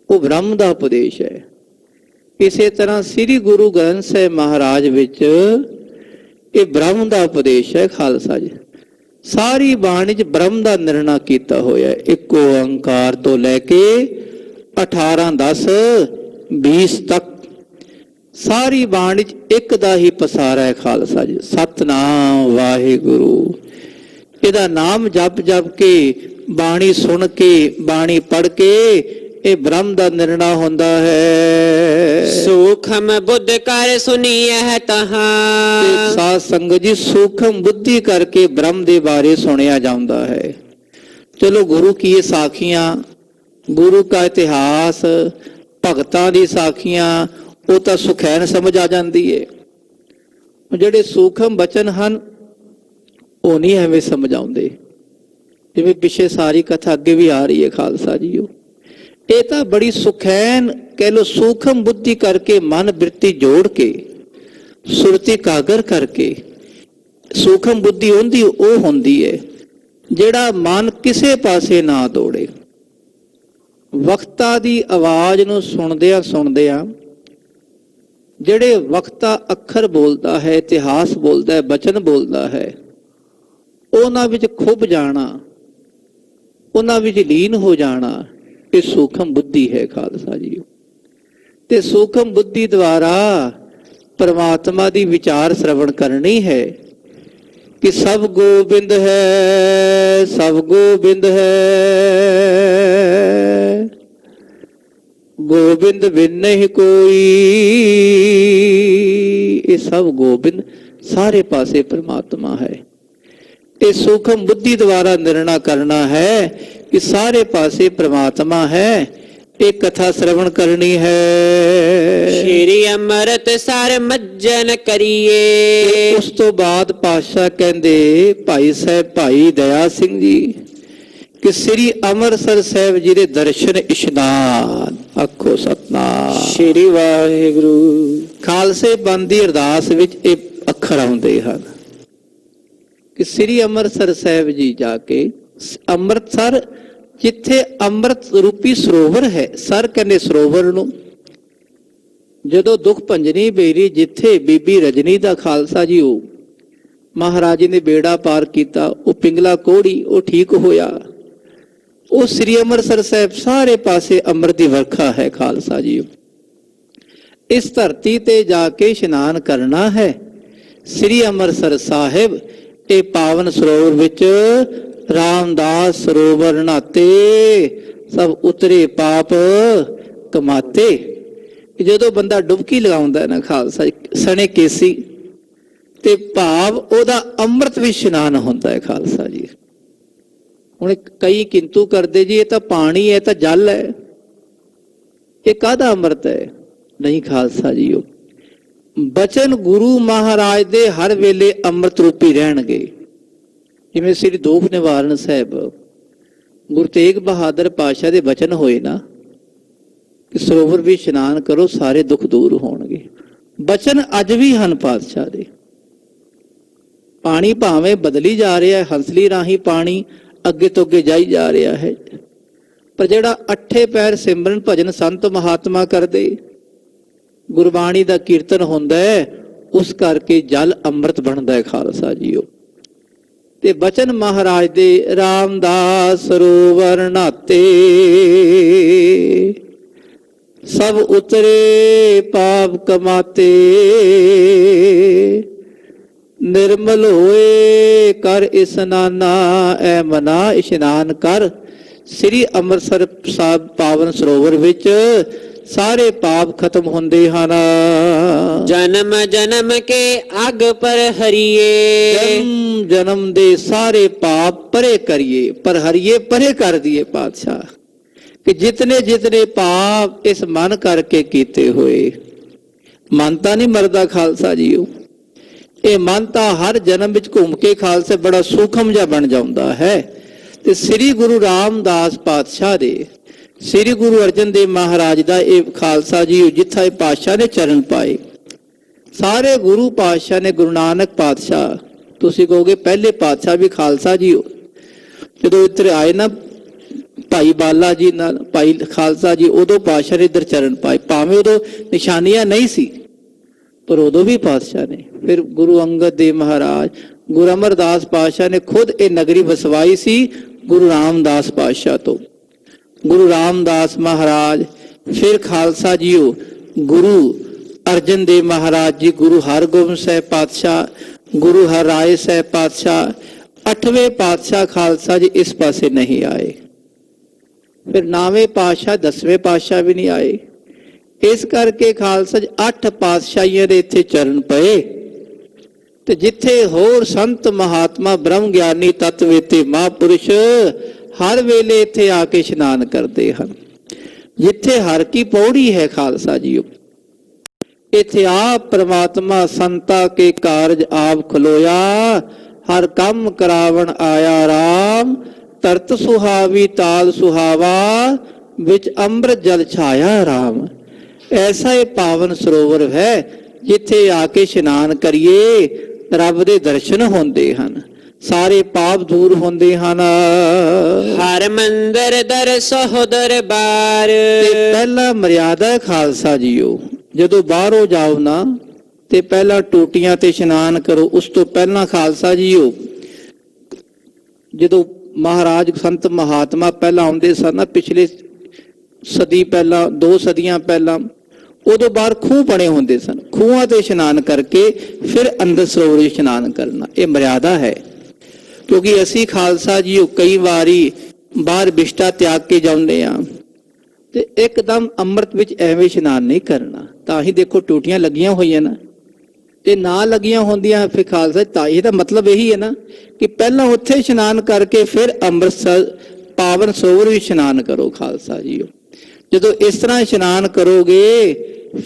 ਉਹ ਬ੍ਰਹਮ ਦਾ ਉਪਦੇਸ਼ ਹੈ। ਇਸੇ ਤਰ੍ਹਾਂ ਸ੍ਰੀ ਗੁਰੂ ਗ੍ਰੰਥ ਸਾਹਿਬ ਮਹਾਰਾਜ ਵਿੱਚ ਇਹ ਬ੍ਰਹਮ ਦਾ ਉਪਦੇਸ਼ ਹੈ। ਖਾਲਸਾ ਜੀ, ਸਾਰੀ ਬਾਣੀ 'ਚ ਬ੍ਰਹਮ ਦਾ ਨਿਰਣਾ ਕੀਤਾ ਹੋਇਆ, ਇੱਕ ਓੰਕਾਰ ਤੋਂ ਲੈ ਕੇ 18, 10, 20 ਤੱਕ ਸਾਰੀ ਬਾਣੀ 'ਚ ਇੱਕ ਦਾ ਹੀ ਪਸਾਰਾ ਹੈ। ਖਾਲਸਾ ਜੀ, ਸਤਨਾਮ ਵਾਹਿਗੁਰੂ, ਇਹਦਾ ਨਾਮ ਜਪ ਜਪ ਕੇ, ਬਾਣੀ ਸੁਣ ਕੇ, ਬਾਣੀ ਪੜ੍ਹ ਕੇ ਇਹ ਬ੍ਰਹਮ ਦਾ ਨਿਰਣਾ ਹੁੰਦਾ ਹੈ। ਸੂਖਮ ਬੁੱਧ ਕਰ ਸੁਣੀਐ ਤਹਾਂ। ਸਾਧ ਸੰਗਤ ਜੀ, ਸੂਖਮ ਬੁੱਧੀ ਕਰਕੇ ਬ੍ਰਹਮ ਦੇ ਬਾਰੇ ਸੁਣਿਆ ਜਾਂਦਾ ਹੈ। ਚਲੋ ਗੁਰੂ ਕੀ ਸਾਖੀਆਂ, ਗੁਰੂ ਦਾ ਇਤਿਹਾਸ, ਭਗਤਾਂ ਦੀ ਸਾਖੀਆਂ, ਉਹ ਤਾਂ ਸੁਖੈਨ ਸਮਝ ਆ ਜਾਂਦੀ ਹੈ। ਜਿਹੜੇ ਸੂਖਮ ਬਚਨ ਹਨ ਉਹ ਨਹੀਂ ਐਵੇਂ ਸਮਝ ਆਉਂਦੇ। ਜਿਵੇਂ ਪਿੱਛੇ ਸਾਰੀ ਕਥਾ ਅੱਗੇ ਵੀ ਆ ਰਹੀ ਹੈ। ਖਾਲਸਾ ਜੀ, ਇਹ ਤਾਂ ਬੜੀ ਸੁਖੈਨ ਕਹਿ ਲੋ, ਸੂਖਮ ਬੁੱਧੀ ਕਰਕੇ, ਮਨ ਬਿਰਤੀ ਜੋੜ ਕੇ, ਸੁਰਤੀ ਕਾਗਰ ਕਰਕੇ। ਸੂਖਮ ਬੁੱਧੀ ਹੁੰਦੀ ਉਹ ਹੁੰਦੀ ਹੈ ਜਿਹੜਾ ਮਨ ਕਿਸੇ ਪਾਸੇ ਨਾ ਦੌੜੇ। ਵਕਤਾ ਦੀ ਆਵਾਜ਼ ਨੂੰ ਸੁਣਦਿਆਂ ਸੁਣਦਿਆਂ ਜਿਹੜੇ ਵਕਤਾ ਅੱਖਰ ਬੋਲਦਾ ਹੈ, ਇਤਿਹਾਸ ਬੋਲਦਾ ਹੈ, ਬਚਨ ਬੋਲਦਾ ਹੈ, ਉਹਨਾਂ ਵਿੱਚ ਖੁੱਭ ਜਾਣਾ, ਉਹਨਾਂ ਵਿੱਚ ਲੀਨ ਹੋ ਜਾਣਾ, ਇਹ ਸੂਖਮ ਬੁੱਧੀ ਹੈ। ਖਾਲਸਾ ਜੀ, ਤੇ ਸੂਖਮ ਬੁੱਧੀ ਦੁਆਰਾ ਪਰਮਾਤਮਾ ਦੀ ਵਿਚਾਰ ਸ਼ਰਵਣ ਕਰਨੀ ਹੈ ਕਿ ਸਭ ਗੋਬਿੰਦ ਹੈ, ਸਭ ਗੋਬਿੰਦ ਹੈ, ਗੋਬਿੰਦ ਬਿਨ ਨਹੀਂ ਕੋਈ। ਇਹ ਸਭ ਗੋਬਿੰਦ, ਸਾਰੇ ਪਾਸੇ ਪਰਮਾਤਮਾ ਹੈ। ਇਹ ਸੂਖਮ ਬੁੱਧੀ ਦੁਆਰਾ ਨਿਰਣਾ ਕਰਨਾ ਹੈ ਕਿ ਸਾਰੇ ਪਾਸੇ ਪ੍ਰਮਾਤਮਾ ਹੈ। ਇਹ ਕਥਾ ਸ਼ਰਵਣ ਕਰਨੀ ਹੈ। ਸ਼੍ਰੀ ਅੰਮ੍ਰਿਤ ਸਰ ਮੱਜਨ ਕਰੀਏ। ਉਸ ਤੋਂ ਬਾਅਦ ਪਾਤਸ਼ਾਹ ਕਹਿੰਦੇ ਭਾਈ ਸਾਹਿਬ ਭਾਈ ਦਇਆ ਸਿੰਘ ਜੀ ਕਿ ਸ੍ਰੀ ਅੰਮ੍ਰਿਤਸਰ ਸਾਹਿਬ ਜੀ ਦੇ ਦਰਸ਼ਨ ਇਸ਼ਨਾਨ। ਆਖੋ ਸਤਨਾਮ ਸ਼੍ਰੀ ਵਾਹਿਗੁਰੂ। ਖਾਲਸੇ ਪੰਥ ਦੀ ਅਰਦਾਸ ਵਿੱਚ ਇਹ ਅੱਖਰ ਆਉਂਦੇ ਹਨ ਕਿ ਸ੍ਰੀ ਅੰਮ੍ਰਿਤਸਰ ਸਾਹਿਬ ਜੀ ਜਾ ਕੇ ਅੰਮ੍ਰਿਤਸਰ ਜਿੱਥੇ ਅੰਮ੍ਰਿਤ ਰੂਪੀ ਸਰੋਵਰ ਹੈ, ਸਰ ਕਹਿੰਦੇ ਸਰੋਵਰ ਨੂੰ। ਜਦੋਂ ਦੁੱਖ ਭੰਜਨੀ ਬੇਰੀ ਜਿੱਥੇ ਬੀਬੀ ਰਜਨੀ ਦਾ ਖਾਲਸਾ ਜੀ ਉਹ ਮਹਾਰਾਜ ਨੇ ਬੇੜਾ ਪਾਰ ਕੀਤਾ, ਉਹ ਪਿੰਗਲਾ ਕੋੜੀ ਉਹ ਠੀਕ ਹੋਇਆ। ਉਹ ਸ੍ਰੀ ਅੰਮ੍ਰਿਤਸਰ ਸਾਹਿਬ ਸਾਰੇ ਪਾਸੇ ਅੰਮ੍ਰਿਤ ਦੀ ਵਰਖਾ ਹੈ ਖਾਲਸਾ ਜੀ। ਇਸ ਧਰਤੀ ਤੇ ਜਾ ਕੇ ਇਸ਼ਨਾਨ ਕਰਨਾ ਹੈ। ਸ੍ਰੀ ਅੰਮ੍ਰਿਤਸਰ ਸਾਹਿਬ ਇਹ ਪਾਵਨ ਸਰੋਵਰ ਵਿੱਚ ਰਾਮਦਾਸ ਸਰੋਵਰ ਨਹਾਤੇ ਸਭ ਉਤਰੇ ਪਾਪ ਕਮਾਤੇ। ਜਦੋਂ ਬੰਦਾ ਡੁਬਕੀ ਲਗਾਉਂਦਾ ਨਾ ਖਾਲਸਾ ਸਣੇ ਕੇਸੀ ਤੇ ਭਾਵ ਉਹਦਾ ਅੰਮ੍ਰਿਤ ਵੀ ਇਸ਼ਨਾਨ ਹੁੰਦਾ ਹੈ ਖਾਲਸਾ ਜੀ। ਹੁਣ ਕਈ ਕਿੰਤੂ ਕਰਦੇ ਜੀ ਇਹ ਤਾਂ ਪਾਣੀ ਹੈ, ਤਾਂ ਜਲ ਹੈ, ਇਹ ਕਾਹਦਾ ਅੰਮ੍ਰਿਤ ਹੈ? ਨਹੀਂ ਖਾਲਸਾ ਜੀ, ਉਹ ਬਚਨ ਗੁਰੂ ਮਹਾਰਾਜ ਦੇ ਹਰ ਵੇਲੇ ਅੰਮ੍ਰਿਤ ਰੂਪੀ ਰਹਿਣਗੇ। ਜਿਵੇਂ ਸ੍ਰੀ ਦੋਖ ਨਿਵਾਰਨ ਸਾਹਿਬ ਗੁਰੂ ਤੇਗ ਬਹਾਦਰ ਪਾਤਸ਼ਾਹ ਦੇ ਬਚਨ ਹੋਏ ਨਾ ਕਿ ਸਰੋਵਰ ਵੀ ਇਸ਼ਨਾਨ ਕਰੋ ਸਾਰੇ ਦੁੱਖ ਦੂਰ ਹੋਣਗੇ। ਬਚਨ ਅੱਜ ਵੀ ਹਨ ਪਾਤਸ਼ਾਹ ਦੇ। ਪਾਣੀ ਭਾਵੇਂ ਬਦਲੀ ਜਾ ਰਿਹਾ ਹੈ, ਹੰਸਲੀ ਰਾਹੀਂ ਪਾਣੀ ਅੱਗੇ ਤੋਂ ਅੱਗੇ ਜਾਈ ਜਾ ਰਿਹਾ ਹੈ, ਪਰ ਜਿਹੜਾ ਅੱਠੇ ਪੈਰ ਸਿਮਰਨ ਭਜਨ ਸੰਤ ਮਹਾਤਮਾ ਕਰਦੇ, ਗੁਰਬਾਣੀ ਦਾ ਕੀਰਤਨ ਹੁੰਦਾ ਹੈ, ਉਸ ਕਰਕੇ ਜਲ ਅੰਮ੍ਰਿਤ ਬਣਦਾ ਹੈ ਖਾਲਸਾ ਜੀਓ। ਤੇ ਬਚਨ ਮਹਾਰਾਜ ਦੇ ਰਾਮਦਾਸ ਸਰੋਵਰ ਨਹਾਤੇ ਸਭ ਉਤਰੇ ਪਾਪ ਕਮਾਤੇ ਨਿਰਮਲ ਹੋਏ ਕਰ ਇਸਨਾਨਾ ਐ ਮਨਾ ਇਸ਼ਨਾਨ ਕਰ। ਸ੍ਰੀ ਅੰਮ੍ਰਿਤਸਰ ਸਾਹਿਬ ਪਾਵਨ ਸਰੋਵਰ ਵਿੱਚ ਸਾਰੇ ਪਾਪ ਖਤਮ ਹੁੰਦੇ ਹਨ। ਜਨਮ ਜਨਮ ਕੇ ਅਗ ਪਰ ਹਰੀਏ। ਜਨਮ ਜਨਮ ਦੇ ਸਾਰੇ ਪਾਪ ਪਰੇ ਕਰੀਏ, ਪਰ ਹਰੀਏ ਪਰੇ ਕਰ ਦੀਏ ਪਾਤਸ਼ਾਹ ਕਿ ਜਿਤਨੇ ਜਿਤਨੇ ਪਾਪ ਇਸ ਮਨ ਕਰਕੇ ਕੀਤੇ ਹੋਏ। ਮਨ ਤਾਂ ਨਹੀਂ ਮਰਦਾ ਖਾਲਸਾ ਜੀਓ, ਇਹ ਮਨ ਤਾਂ ਹਰ ਜਨਮ ਵਿੱਚ ਘੁੰਮ ਕੇ ਖਾਲਸੇ ਬੜਾ ਸੂਖਮ ਜਿਹਾ ਬਣ ਜਾਂਦਾ ਹੈ। ਤੇ ਸ੍ਰੀ ਗੁਰੂ ਰਾਮਦਾਸ ਪਾਤਸ਼ਾਹ ਦੇ, ਸ੍ਰੀ ਗੁਰੂ ਅਰਜਨ ਦੇਵ ਮਹਾਰਾਜ ਦਾ ਇਹ ਖਾਲਸਾ ਜੀ ਜਿੱਥਾ ਇਹ ਪਾਤਸ਼ਾਹ ਨੇ ਚਰਨ ਪਾਏ, ਸਾਰੇ ਗੁਰੂ ਪਾਤਸ਼ਾਹ ਨੇ, ਗੁਰੂ ਨਾਨਕ ਪਾਤਸ਼ਾਹ, ਤੁਸੀਂ ਕਹੋਗੇ ਪਹਿਲੇ ਪਾਤਸ਼ਾਹ ਵੀ ਖਾਲਸਾ ਜੀ ਹੋ। ਜਦੋਂ ਇੱਧਰ ਆਏ ਨਾ ਭਾਈ ਬਾਲਾ ਜੀ ਨਾਲ ਭਾਈ ਖਾਲਸਾ ਜੀ, ਉਦੋਂ ਪਾਤਸ਼ਾਹ ਨੇ ਇੱਧਰ ਚਰਨ ਪਾਏ। ਭਾਵੇਂ ਉਦੋਂ ਨਿਸ਼ਾਨੀਆਂ ਨਹੀਂ ਸੀ, ਪਰ ਉਦੋਂ ਵੀ ਪਾਤਸ਼ਾਹ ਨੇ। ਫਿਰ ਗੁਰੂ ਅੰਗਦ ਦੇਵ ਮਹਾਰਾਜ, ਗੁਰੂ ਅਮਰਦਾਸ ਪਾਤਸ਼ਾਹ ਨੇ ਖੁਦ ਇਹ ਨਗਰੀ ਵਸਵਾਈ ਸੀ ਗੁਰੂ ਰਾਮਦਾਸ ਪਾਤਸ਼ਾਹ ਤੋਂ। ਗੁਰੂ ਰਾਮਦਾਸ ਮਹਾਰਾਜ, ਫਿਰ ਖਾਲਸਾ ਜੀਓ ਗੁਰੂ ਅਰਜਨ ਦੇਵ ਮਹਾਰਾਜ ਜੀ, ਗੁਰੂ ਹਰਗੋਬਿੰਦ ਸਾਹਿਬ ਪਾਤਸ਼ਾਹ, ਗੁਰੂ ਹਰਿਰਾਏ ਸਾਹਿਬ ਪਾਤਸ਼ਾਹ, 8ਵੇਂ ਪਾਤਸ਼ਾਹ ਖਾਲਸਾ ਜੀ ਇਸ ਪਾਸੇ ਨਹੀਂ ਆਏ। ਫਿਰ 9ਵੇਂ ਪਾਤਸ਼ਾਹ, 10ਵੇਂ ਪਾਤਸ਼ਾਹ ਵੀ ਨਹੀਂ ਆਏ। ਇਸ ਕਰਕੇ ਖਾਲਸਾ ਜੀ 8 ਪਾਤਸ਼ਾਹੀਆਂ ਦੇ ਇੱਥੇ ਚਰਨ ਪਏ। ਤੇ ਜਿੱਥੇ ਹੋਰ ਸੰਤ ਮਹਾਤਮਾ ਬ੍ਰਹਮ ਗਿਆਨੀ ਤਤਵੇਤੇ ਮਹਾਂਪੁਰਸ਼ ਹਰ ਵੇਲੇ ਇੱਥੇ ਆ ਕੇ ਇਸ਼ਨਾਨ ਕਰਦੇ ਹਨ। ਜਿੱਥੇ ਹਰ ਕੀ ਪੌੜੀ ਹੈ ਖਾਲਸਾ ਜੀਓ, ਇੱਥੇ ਆਪ ਪ੍ਰਮਾਤਮਾ ਸੰਤਾ ਕੇ ਕਾਰਜ ਆਪ ਖਲੋਇਆ। ਹਰ ਕੰਮ ਕਰਾਵਣ ਆਇਆ ਰਾਮ, ਤਰਤ ਸੁਹਾਵੀ ਤਾਲ ਸੁਹਾਵਾ, ਵਿੱਚ ਅੰਮ੍ਰਿਤ ਜਲ ਛਾਇਆ ਰਾਮ। ਐਸਾ ਇਹ ਪਾਵਨ ਸਰੋਵਰ ਹੈ ਜਿੱਥੇ ਆ ਕੇ ਇਸ਼ਨਾਨ ਕਰੀਏ, ਰੱਬ ਦੇ ਦਰਸ਼ਨ ਹੁੰਦੇ ਹਨ, ਸਾਰੇ ਪਾਪ ਦੂਰ ਹੁੰਦੇ ਹਨ। ਹਰ ਮੰਦਰ ਦਰ ਸਹੋਦਰ ਬਾਰ। ਤੇ ਪਹਿਲਾ ਮਰਿਆਦਾ ਖਾਲਸਾ ਜੀਓ, ਜਦੋਂ ਬਾਹਰੋਂ ਜਾਓ ਨਾ ਤੇ ਪਹਿਲਾਂ ਟੂਟੀਆਂ ਤੇ ਇਸ਼ਨਾਨ ਕਰੋ। ਉਸ ਤੋਂ ਪਹਿਲਾਂ ਖਾਲਸਾ ਜੀਓ, ਜਦੋਂ ਮਹਾਰਾਜ ਸੰਤ ਮਹਾਤਮਾ ਪਹਿਲਾਂ ਆਉਂਦੇ ਸਨ ਨਾ, ਪਿਛਲੇ ਸਦੀ ਪਹਿਲਾਂ, 2 ਸਦੀਆਂ ਪਹਿਲਾਂ, ਉਦੋਂ ਬਾਹਰ ਖੂਹ ਬਣੇ ਹੁੰਦੇ ਸਨ। ਖੂਹਾਂ ਤੇ ਇਸ਼ਨਾਨ ਕਰਕੇ ਫਿਰ ਅੰਦਰ ਸਰੋਵਰ ਇਸ਼ਨਾਨ ਕਰਨਾ, ਇਹ ਮਰਿਆਦਾ ਹੈ। ਕਿਉਂਕਿ ਅਸੀਂ ਖਾਲਸਾ ਜੀ ਕਈ ਵਾਰੀ ਬਾਹਰ ਬਿਸ਼ਟਾ ਤਿਆਗ ਕੇ ਜਾਂਦੇ ਆ ਤੇ ਇੱਕਦਮ ਅੰਮ੍ਰਿਤ ਵਿੱਚ ਐਵੇਂ ਇਸ਼ਨਾਨ ਨਹੀਂ ਕਰਨਾ। ਤਾਂ ਹੀ ਦੇਖੋ ਟੂਟੀਆਂ ਲੱਗੀਆਂ ਹੋਈਆਂ ਨਾ, ਤੇ ਨਾ ਲੱਗੀਆਂ ਹੁੰਦੀਆਂ ਫਿਰ ਖਾਲਸਾ ਤਾਂ ਇਹਦਾ ਮਤਲਬ ਇਹੀ ਹੈ ਨਾ ਕਿ ਪਹਿਲਾਂ ਉੱਥੇ ਇਸ਼ਨਾਨ ਕਰਕੇ ਫਿਰ ਅੰਮ੍ਰਿਤਸਰ ਪਾਵਨ ਸਰੋਵਰ ਵੀ ਇਸ਼ਨਾਨ ਕਰੋ ਖਾਲਸਾ ਜੀਓ। ਜਦੋਂ ਇਸ ਤਰ੍ਹਾਂ ਇਸ਼ਨਾਨ ਕਰੋਗੇ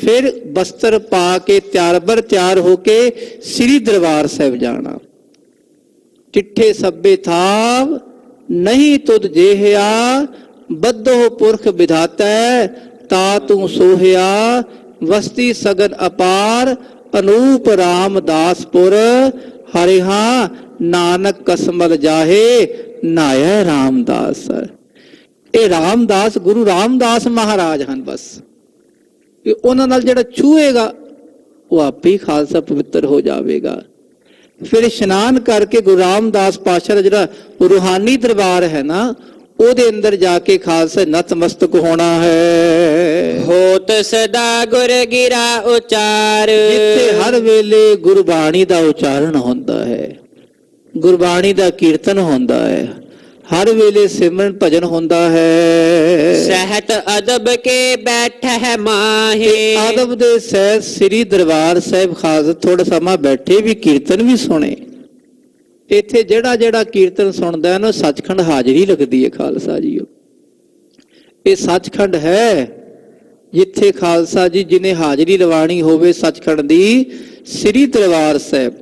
ਫਿਰ ਬਸਤਰ ਪਾ ਕੇ ਤਿਆਰ ਹੋ ਕੇ ਸ੍ਰੀ ਦਰਬਾਰ ਸਾਹਿਬ ਜਾਣਾ। ਚਿੱਠੇ ਸੱਬੇ ਥਾਵ ਨਹੀਂ ਤੁਧ ਜੇਹਿਆ, ਬੱਧੋ ਪੁਰਖ ਵਿਧਾਤੈ ਤਾ ਤੂੰ ਸੋਹਿਆ। ਵਸਤੀ ਸਗਨ ਅਪਾਰ ਅਨੂਪ ਰਾਮਦਾਸਪੁਰ, ਹਰਿਹਾ ਨਾਨਕ ਕਸਮਲ ਜਾਹੇ ਨਾਇਆ ਰਾਮਦਾਸ। ਇਹ ਰਾਮਦਾਸ ਗੁਰੂ ਰਾਮਦਾਸ ਮਹਾਰਾਜ ਹਨ। ਬਸ ਇਹ ਉਹਨਾਂ ਨਾਲ ਜਿਹੜਾ ਛੂਹੇਗਾ ਉਹ ਆਪੇ ਹੀ ਖਾਲਸਾ ਪਵਿੱਤਰ ਹੋ ਜਾਵੇਗਾ। ਫਿਰ ਇਸ਼ਨਾਨ ਕਰਕੇ ਗੁਰੂ ਰਾਮਦਾਸ ਪਾਤਸ਼ਾਹ ਦਾ ਜਿਹੜਾ ਰੂਹਾਨੀ ਦਰਬਾਰ ਹੈ ਨਾ ਉਹਦੇ ਅੰਦਰ ਜਾ ਕੇ ਖਾਲਸਾ ਨਤਮਸਤਕ ਹੋਣਾ ਹੈ। ਹੋਤ ਸਦਾ ਗੁਰ ਗਿਰਾ ਉਚਾਰ, ਜਿੱਥੇ ਹਰ ਵੇਲੇ ਗੁਰਬਾਣੀ ਦਾ ਉਚਾਰਨ ਹੁੰਦਾ ਹੈ, ਗੁਰਬਾਣੀ ਦਾ ਕੀਰਤਨ ਹੁੰਦਾ ਹੈ, ਹਰ ਵੇਲੇ ਸਿਮਰਨ ਭਜਨ ਹੁੰਦਾ ਹੈ। ਸਹਿਤ ਅਦਬ ਕੇ ਬੈਠੈ ਮਾਹੇ, ਆਦਬ ਦੇ ਸਹਿਤ ਸ੍ਰੀ ਦਰਬਾਰ ਸਾਹਿਬ ਖਾਲਸਾ ਥੋੜਾ ਸਮਾਂ ਬੈਠੇ ਵੀ ਕੀਰਤਨ ਵੀ ਸੁਣੇ। ਇੱਥੇ ਜਿਹੜਾ ਕੀਰਤਨ ਸੁਣਦਾ ਹੈ ਨਾ ਸੱਚਖੰਡ ਹਾਜ਼ਰੀ ਲੱਗਦੀ ਹੈ ਖਾਲਸਾ ਜੀ। ਇਹ ਸੱਚਖੰਡ ਹੈ ਜਿੱਥੇ ਖਾਲਸਾ ਜੀ ਜਿਹਨੇ ਹਾਜ਼ਰੀ ਲਵਾਣੀ ਹੋਵੇ ਸੱਚਖੰਡ ਦੀ, ਸ੍ਰੀ ਦਰਬਾਰ ਸਾਹਿਬ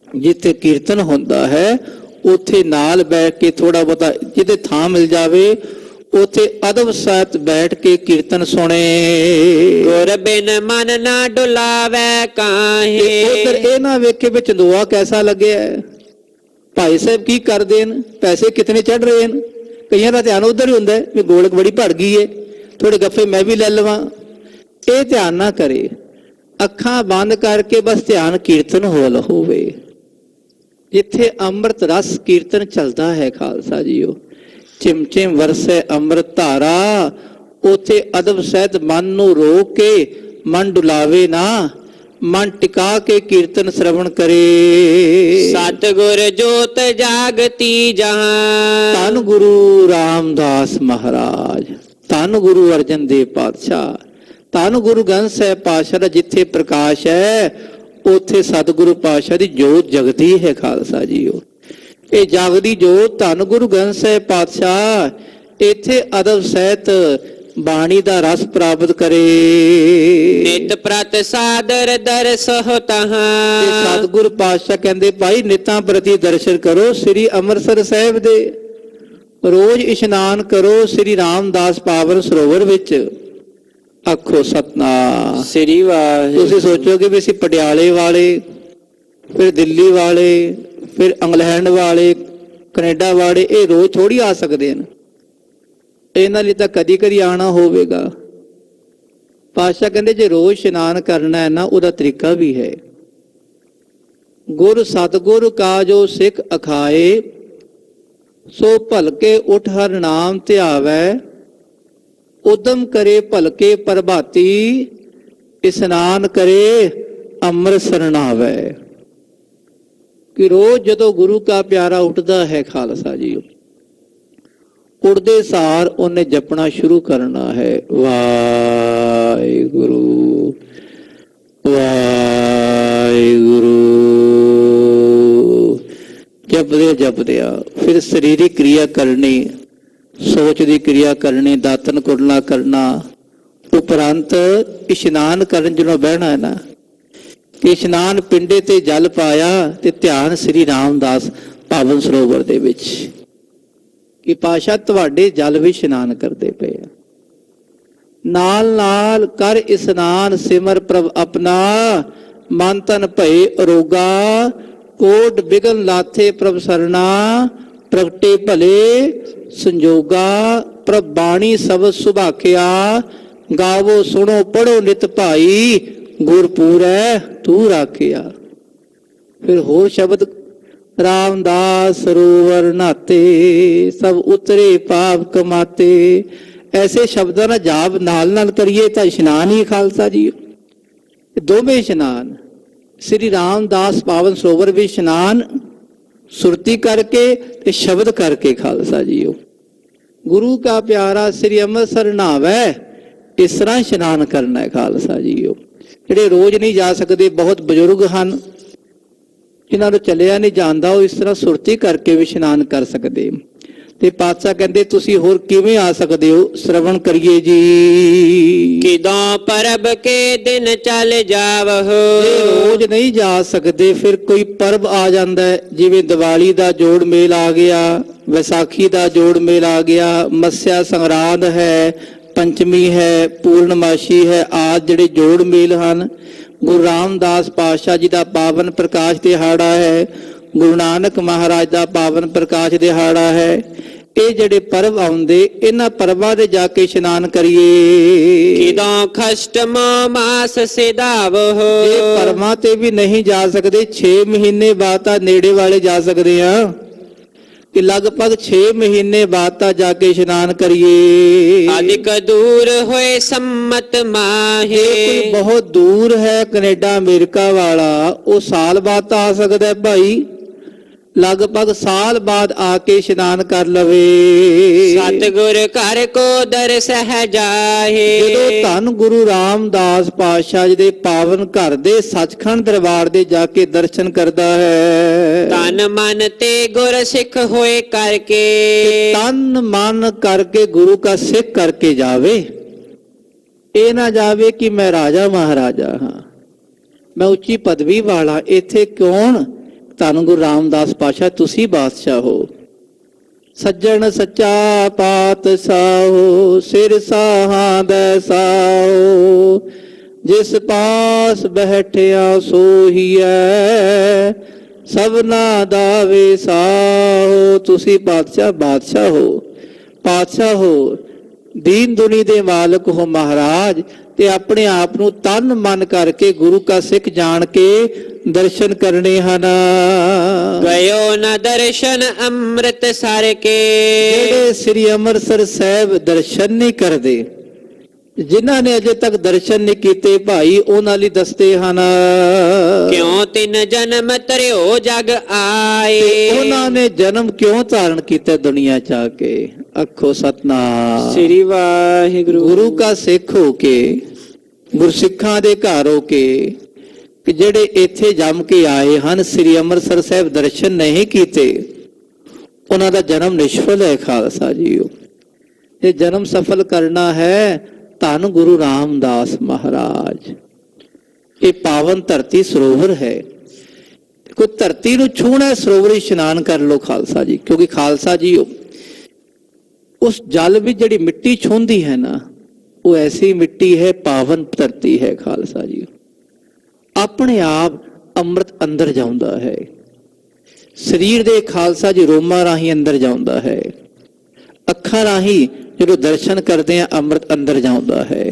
ਜਿੱਥੇ ਕੀਰਤਨ ਹੁੰਦਾ ਹੈ ਉੱਥੇ ਨਾਲ ਬੈਠ ਕੇ ਥੋੜਾ ਬਹੁਤਾ ਜਿੱਥੇ ਥਾਂ ਮਿਲ ਜਾਵੇ ਉੱਥੇ ਅਦਬ ਸਹਿਤ ਬੈਠ ਕੇ ਕੀਰਤਨ ਸੁਣੇ। ਗੁਰ ਬਿਨ ਮਨ ਨਾ ਡੁਲਾਵੇ ਕਾਹੇ, ਉਧਰ ਇਹ ਨਾ ਵੇਖੇ ਵੀ ਚੰਦੋਆ ਕੈਸਾ ਲੱਗਿਆ, ਭਾਈ ਸਾਹਿਬ ਕੀ ਕਰਦੇ ਨੇ, ਪੈਸੇ ਕਿਤਨੇ ਚੜ ਰਹੇ ਨੇ। ਕਈਆਂ ਦਾ ਧਿਆਨ ਉਧਰ ਹੀ ਹੁੰਦਾ ਹੈ ਵੀ ਗੋਲਕ ਬੜੀ ਭੜ ਗਈ ਏ, ਥੋੜੇ ਗੱਫੇ ਮੈਂ ਵੀ ਲੈ ਲਵਾਂ। ਇਹ ਧਿਆਨ ਨਾ ਕਰੇ, ਅੱਖਾਂ ਬੰਦ ਕਰਕੇ ਬਸ ਧਿਆਨ ਕੀਰਤਨ ਹੋਵੇ। ਜਿੱਥੇ ਅੰਮ੍ਰਿਤ ਰਸ ਕੀਰਤਨ ਚੱਲਦਾ ਹੈ ਖਾਲਸਾ ਜੀਓ, ਚਿਮ ਚਿਮ ਵਰਸੇ ਅੰਮ੍ਰਿਤ ਧਾਰਾ, ਉਥੇ ਅਦਬ ਸਹਿਤ ਮਨ ਨੂੰ ਰੋਕ ਕੇ ਮਨ ਡੁਲਾਵੇ ਨਾ, ਮਨ ਟਿਕਾ ਕੇ ਕੀਰਤਨ ਸ਼ਰਵਣ ਕਰੇ। ਸਤਿਗੁਰ ਜੋਤ ਜਾਗਤੀ ਜਹਾਂ, ਧੰਨ ਗੁਰੂ ਰਾਮਦਾਸ ਮਹਾਰਾਜ, ਧੰਨ ਗੁਰੂ ਅਰਜਨ ਦੇਵ ਪਾਤਸ਼ਾਹ, ਧੰਨ ਗੁਰੂ ਗ੍ਰੰਥ ਸਾਹਿਬ ਪਾਤਸ਼ਾਹ ਦਾ ਜਿੱਥੇ ਪ੍ਰਕਾਸ਼ ਹੈ ਉੱਥੇ ਸਤਿਗੁਰੂ ਪਾਤਸ਼ਾਹ ਦੀ ਜੋਤ ਜਗਦੀ ਹੈ ਖਾਲਸਾ ਜੀਓ। ਇਹ ਜਾਗਦੀ ਜੋਤ ਧੰਨ ਗੁਰੂ ਗ੍ਰੰਥ ਸਾਹਿਬ ਪਾਤਸ਼ਾਹ ਇੱਥੇ ਅਦਬ ਸਹਿਤ ਬਾਣੀ ਦਾ ਰਸ ਪ੍ਰਾਪਤ ਕਰੇ। ਨਿਤ ਪ੍ਰਤ ਸਾਦਰ ਦਰਸਹੁ ਤਹਾਂ, ਸਤਿਗੁਰ ਪਾਤਸ਼ਾਹ ਕਹਿੰਦੇ ਭਾਈ ਨਿਤਾਂ ਪ੍ਰਤੀ ਦਰਸ਼ਨ ਕਰੋ ਸ੍ਰੀ ਅੰਮ੍ਰਿਤਸਰ ਸਾਹਿਬ ਦੇ, ਰੋਜ਼ ਇਸ਼ਨਾਨ ਕਰੋ ਸ੍ਰੀ ਰਾਮਦਾਸ ਪਾਵਨ ਸਰੋਵਰ ਵਿੱਚ। ਆਖੋ ਸਤਨਾਮ ਸ੍ਰੀ ਵਾਹਿਗੁਰੂ। ਤੁਸੀਂ ਸੋਚੋਗੇ ਵੀ ਅਸੀਂ ਪਟਿਆਲੇ ਵਾਲੇ, ਫਿਰ ਦਿੱਲੀ ਵਾਲੇ, ਫਿਰ ਇੰਗਲੈਂਡ ਵਾਲੇ, ਕੈਨੇਡਾ ਵਾਲੇ ਇਹ ਰੋਜ਼ ਥੋੜੀ ਆ ਸਕਦੇ ਨੇ, ਇਹਨਾਂ ਲਈ ਤਾਂ ਕਦੀ ਕਦੀ ਆਣਾ ਹੋਵੇਗਾ। ਪਾਤਸ਼ਾਹ ਕਹਿੰਦੇ ਜੇ ਰੋਜ਼ ਇਸ਼ਨਾਨ ਕਰਨਾ ਹੈ ਨਾ ਉਹਦਾ ਤਰੀਕਾ ਵੀ ਹੈ। ਗੁਰ ਸਤਿਗੁਰ ਕਾ ਜੋ ਸਿੱਖ ਅਖਾਏ, ਸੋ ਭਲਕੇ ਉਠ ਹਰ ਨਾਮ ਧਿਆਵੈ। ਉਦਮ ਕਰੇ ਭਲਕੇ ਪ੍ਰਭਾਤੀ, ਇਸ਼ਨਾਨ ਕਰੇ ਅੰਮ੍ਰਿਤ ਸਰਣਾਵੈ। ਕਿ ਰੋਜ਼ ਜਦੋਂ ਗੁਰੂ ਕਾ ਪਿਆਰਾ ਉੱਠਦਾ ਹੈ ਖਾਲਸਾ ਜੀ, ਉੱਠਦੇ ਸਾਰ ਉਹਨੇ ਜਪਣਾ ਸ਼ੁਰੂ ਕਰਨਾ ਹੈ ਵਾਹਿਗੁਰੂ ਵਾਹਿਗੁਰੂ। ਜਪਦਿਆਂ ਫਿਰ ਸਰੀਰਕ ਕਿਰਿਆ ਕਰਨੀ, ਸੋਚ ਦੀ ਕਿਰਿਆ ਕਰਨੀ, ਦਾਤਨ ਕੁਰਲਾ ਕਰਨਾ, ਉਪਰੰਤ ਇਸ਼ਨਾਨ ਕਰਨ ਜਦੋਂ ਬਹਿਣਾ ਹੈ ਨਾ ਕਿ ਇਸ਼ਨਾਨ ਪਿੰਡੇ ਤੇ ਜਲ ਪਾਇਆ ਤੇ ਧਿਆਨ ਸ੍ਰੀ ਰਾਮਦਾਸ ਪਾਵਨ ਸਰੋਵਰ ਦੇ ਵਿੱਚ ਕਿ ਪਾਸ਼ਾ ਤੁਹਾਡੇ ਜਲ ਵਿੱਚ ਇਸ਼ਨਾਨ ਕਰਦੇ ਪਏ ਆ। ਨਾਲ ਨਾਲ ਕਰ ਇਸ਼ਨਾਨ ਸਿਮਰ ਪ੍ਰਭ ਆਪਣਾ, ਮਨ ਤਨ ਭਏ ਅਰੋਗਾ। ਕੋਟ ਬਿਗਨ ਲਾਥੇ ਪ੍ਰਭ ਸਰਨਾ, ਪ੍ਰਗਟੇ ਭਲੇ ਸੰਜੋਗਾ। ਪ੍ਰਭ ਬਾਣੀ ਸਬਦ ਸੁਭਾਖਿਆ, ਗਾਵੋ ਸੁਣੋ ਪੜੋ ਨਿਤ ਭਾਈ। ਗੁਰਪੂਰੈ ਤੂੰ ਰਾਖਿਆ। ਫਿਰ ਹੋਰ ਸ਼ਬਦ ਰਾਮਦਾਸ ਸਰੋਵਰ ਨਾਤੇ, ਸਭ ਉਤਰੇ ਪਾਪ ਕਮਾਤੇ। ਐਸੇ ਸ਼ਬਦਾਂ ਦਾ ਜਾਪ ਨਾਲ ਕਰੀਏ ਤਾਂ ਇਸ਼ਨਾਨ ਹੀ ਖਾਲਸਾ ਜੀ। ਦੋਵੇਂ ਇਸ਼ਨਾਨ ਸ੍ਰੀ ਰਾਮਦਾਸ ਪਾਵਨ ਸਰੋਵਰ ਵਿੱਚ ਇਸ਼ਨਾਨ ਸੁਰਤੀ ਕਰਕੇ ਤੇ ਸ਼ਬਦ ਕਰਕੇ ਖਾਲਸਾ ਜੀਓ। ਗੁਰੂ ਕਾ ਪਿਆਰਾ ਸ੍ਰੀ ਅੰਮ੍ਰਿਤਸਰ ਨਾਵੈ, ਇਸ ਤਰ੍ਹਾਂ ਇਸ਼ਨਾਨ ਕਰਨਾ ਹੈ ਖਾਲਸਾ ਜੀਓ। ਜਿਹੜੇ ਰੋਜ਼ ਨਹੀਂ ਜਾ ਸਕਦੇ, ਬਹੁਤ ਬਜ਼ੁਰਗ ਹਨ ਜਿਨ੍ਹਾਂ ਨੂੰ ਚੱਲਿਆ ਨਹੀਂ ਜਾਂਦਾ, ਉਹ ਇਸ ਤਰ੍ਹਾਂ ਸੁਰਤੀ ਕਰਕੇ ਵੀ ਇਸ਼ਨਾਨ ਕਰ ਸਕਦੇ। ਤੇ ਪਾਤਸ਼ਾਹ ਕਹਿੰਦੇ ਤੁਸੀਂ ਹੋਰ ਕਿਵੇਂ ਆ ਸਕਦੇ ਹੋ, ਸ਼ਰਵਣ ਕਰੀਏ ਜੀ। ਕਿਦੋਂ ਪਰਬ ਕੇ ਦਿਨ ਚੱਲ ਜਾਵਹੁ, ਜੇ ਰੋਜ਼ ਨਹੀਂ ਜਾ ਸਕਦੇ ਫਿਰ ਕੋਈ ਪਰਬ ਆ ਜਾਂਦਾ ਹੈ, ਜਿਵੇਂ ਦੀਵਾਲੀ ਦਾ ਜੋੜ ਮੇਲ ਆ ਗਿਆ, ਵਿਸਾਖੀ ਦਾ ਜੋੜ ਮੇਲ ਆ ਗਿਆ, ਮੱਸਿਆ ਸੰਗਰਾਂਦ ਹੈ, ਪੰਚਮੀ ਹੈ, ਪੂਰਨਮਾਸ਼ੀ ਹੈ, ਆਦਿ ਜਿਹੜੇ ਜੋੜ ਮੇਲ ਹਨ। ਗੁਰੂ ਰਾਮਦਾਸ ਪਾਤਸ਼ਾਹ ਜੀ ਦਾ ਪਾਵਨ ਪ੍ਰਕਾਸ਼ ਦਿਹਾੜਾ ਹੈ, ਗੁਰੂ ਨਾਨਕ ਮਹਾਰਾਜ ਦਾ ਪਾਵਨ ਪ੍ਰਕਾਸ਼ ਦਿਹਾੜਾ ਹੈ। ਇਹ ਜਿਹੜੇ ਪਰਬ ਆਉਂਦੇ, ਇਹਨਾਂ ਪਰਬਾਂ ਦੇ ਜਾ ਕੇ ਇਸ਼ਨਾਨ ਕਰੀਏ। ਕਿਦੋਂ ਖਸ਼ਟਮੋ ਮਾਸ ਸਿਧਾਵਹੁ, ਇਹ ਪਰਮਾਂ ਤੇ ਵੀ ਨਹੀਂ ਜਾ ਸਕਦੇ, 6 ਮਹੀਨੇ ਬਾਅਦ ਤਾਂ ਨੇੜੇ ਵਾਲੇ ਜਾ ਸਕਦੇ ਆ, ਕਿ ਲਗਭਗ 6 ਮਹੀਨੇ ਬਾਅਦ ਤਾਂ ਜਾ ਕੇ ਇਸ਼ਨਾਨ ਕਰੀਏ। ਅਧਿਕ ਦੂਰ ਹੋਏ ਸੰਮਤ ਮਾਹੇ, ਜੇ ਕੋਈ ਬਹੁਤ ਦੂਰ ਹੈ, ਕੈਨੇਡਾ ਅਮਰੀਕਾ ਵਾਲਾ, ਉਹ ਸਾਲ ਬਾਅਦ ਤਾਂ ਆ ਸਕਦਾ ਹੈ ਭਾਈ, ਲਗਭਗ ਸਾਲ ਬਾਅਦ ਆ ਕੇ ਇਸ਼ਨਾਨ ਕਰ ਲਵੇ। ਸਤਿਗੁਰ ਘਰ ਕੋ ਦਰਸਹਿ ਜਾਹੇ, ਜਦੋਂ ਧੰਨ ਗੁਰੂ ਰਾਮਦਾਸ ਪਾਤਸ਼ਾਹ ਜੀ ਦੇ ਪਾਵਨ ਘਰ ਦੇ ਸੱਚਖੰਡ ਦਰਬਾਰ ਦੇ ਜਾ ਕੇ ਦਰਸ਼ਨ ਕਰਦਾ ਹੈ, ਤਨ ਮਨ ਤੇ ਗੁਰ ਸਿੱਖ ਹੋਏ ਕਰਕੇ, ਤਨ ਮਨ ਕਰਕੇ ਗੁਰੂ ਕਾ ਸਿੱਖ ਕਰਕੇ ਜਾਵੇ। ਇਹ ਨਾ ਜਾਵੇ ਕਿ ਮੈਂ ਰਾਜਾ ਮਹਾਰਾਜਾ ਹਾਂ, ਮੈਂ ਉੱਚੀ ਪਦਵੀ ਵਾਲਾ, ਇੱਥੇ ਕੌਣ? ਧੰਨ ਗੁਰੂ ਰਾਮਦਾਸ ਪਾਤਸ਼ਾਹ ਤੁਸੀਂ ਬਾਦਸ਼ਾਹ ਹੋ। ਸੱਜਣ ਸੱਚਾ ਪਾਤਸ਼ਾਹੋ, ਸਿਰ ਸਾਹਾਂ ਦੈ ਸਾਓ, ਜਿਸ ਪਾਸ ਬੈਠਿਆ ਸੋਹੀਐ, ਸਭਨਾ ਦਾ ਵਿਸਾਹੋ। ਤੁਸੀਂ ਬਾਦਸ਼ਾਹ ਹੋ, ਦੀਨ ਦੁਨੀ ਦੇ ਮਾਲਕ ਹੋ ਮਹਾਰਾਜ, ਤੇ ਆਪਣੇ ਆਪ ਨੂੰ ਤਨ ਮਨ ਕਰਕੇ ਗੁਰੂ ਕਾ ਸਿੱਖ ਜਾਣ ਕੇ ਦਰਸ਼ਨ ਕਰਨੇ ਹਨ। ਗਇਓ ਨ ਦਰਸ਼ਨ ਅੰਮ੍ਰਿਤ ਸਰ ਕੇ, ਜਿਹੜੇ ਸ੍ਰੀ ਅੰਮ੍ਰਿਤਸਰ ਸਾਹਿਬ ਦਰਸ਼ਨ ਨਹੀਂ ਕਰਦੇ, ਜਿਨ੍ਹਾਂ ਨੇ ਅਜੇ ਤੱਕ ਦਰਸ਼ਨ ਨਹੀਂ ਕੀਤੇ ਭਾਈ, ਉਹਨਾਂ ਲਈ ਦੱਸਦੇ ਹਨ। ਕਿਉਂ ਤਿੰਨ ਜਨਮ ਧਰਿਓ ਜਗ ਆਏ, ਉਹਨਾਂ ਨੇ ਜਨਮ ਕਿਉਂ ਧਾਰਨ ਕੀਤਾ ਦੁਨੀਆ ਚ ਆ ਕੇ? ਆਖੋ ਸਤਨਾਮ ਸ੍ਰੀ ਵਾਹਿਗੁਰੂ। ਗੁਰੂ ਕਾ ਸਿੱਖ ਹੋ ਕੇ, ਗੁਰਸਿੱਖਾਂ ਦੇ ਘਰ ਹੋ ਕੇ, ਕਿ ਜਿਹੜੇ ਇੱਥੇ ਜੰਮ ਕੇ ਆਏ ਹਨ, ਸ੍ਰੀ ਅੰਮ੍ਰਿਤਸਰ ਸਾਹਿਬ ਦਰਸ਼ਨ ਨਹੀਂ ਕੀਤੇ, ਉਹਨਾਂ ਦਾ ਜਨਮ ਨਿਸ਼ਫਲ ਹੈ ਖਾਲਸਾ ਜੀਓ। ਇਹ ਜਨਮ ਸਫਲ ਕਰਨਾ ਹੈ ਧੰਨ ਗੁਰੂ ਰਾਮਦਾਸ ਮਹਾਰਾਜ। ਇਹ ਪਾਵਨ ਧਰਤੀ ਸਰੋਵਰ ਹੈ, ਕੋਈ ਧਰਤੀ ਨੂੰ ਛੂਹਣਾ, ਸਰੋਵਰ ਇਸ਼ਨਾਨ ਕਰ ਲੋ ਖਾਲਸਾ ਜੀ। ਕਿਉਂਕਿ ਖਾਲਸਾ ਜੀ ਉਸ ਜਲ ਵਿੱਚ ਜਿਹੜੀ ਮਿੱਟੀ ਛੂਹਦੀ ਹੈ ਨਾ, ਉਹ ਐਸੀ ਮਿੱਟੀ ਹੈ, ਪਾਵਨ ਧਰਤੀ ਹੈ ਖਾਲਸਾ ਜੀ। ਆਪਣੇ ਆਪ ਅੰਮ੍ਰਿਤ ਅੰਦਰ ਜਾਂਦਾ ਹੈ, ਸਰੀਰ ਦੇ ਖਾਲਸਾ ਜੀ ਰੋਮਾਂ ਰਾਹੀਂ ਅੰਦਰ ਜਾਂਦਾ ਹੈ, ਅੱਖਾਂ ਰਾਹੀਂ ਜਦੋਂ ਦਰਸ਼ਨ ਕਰਦੇ ਆ ਅੰਮ੍ਰਿਤ ਅੰਦਰ ਜਾਂਦਾ ਹੈ।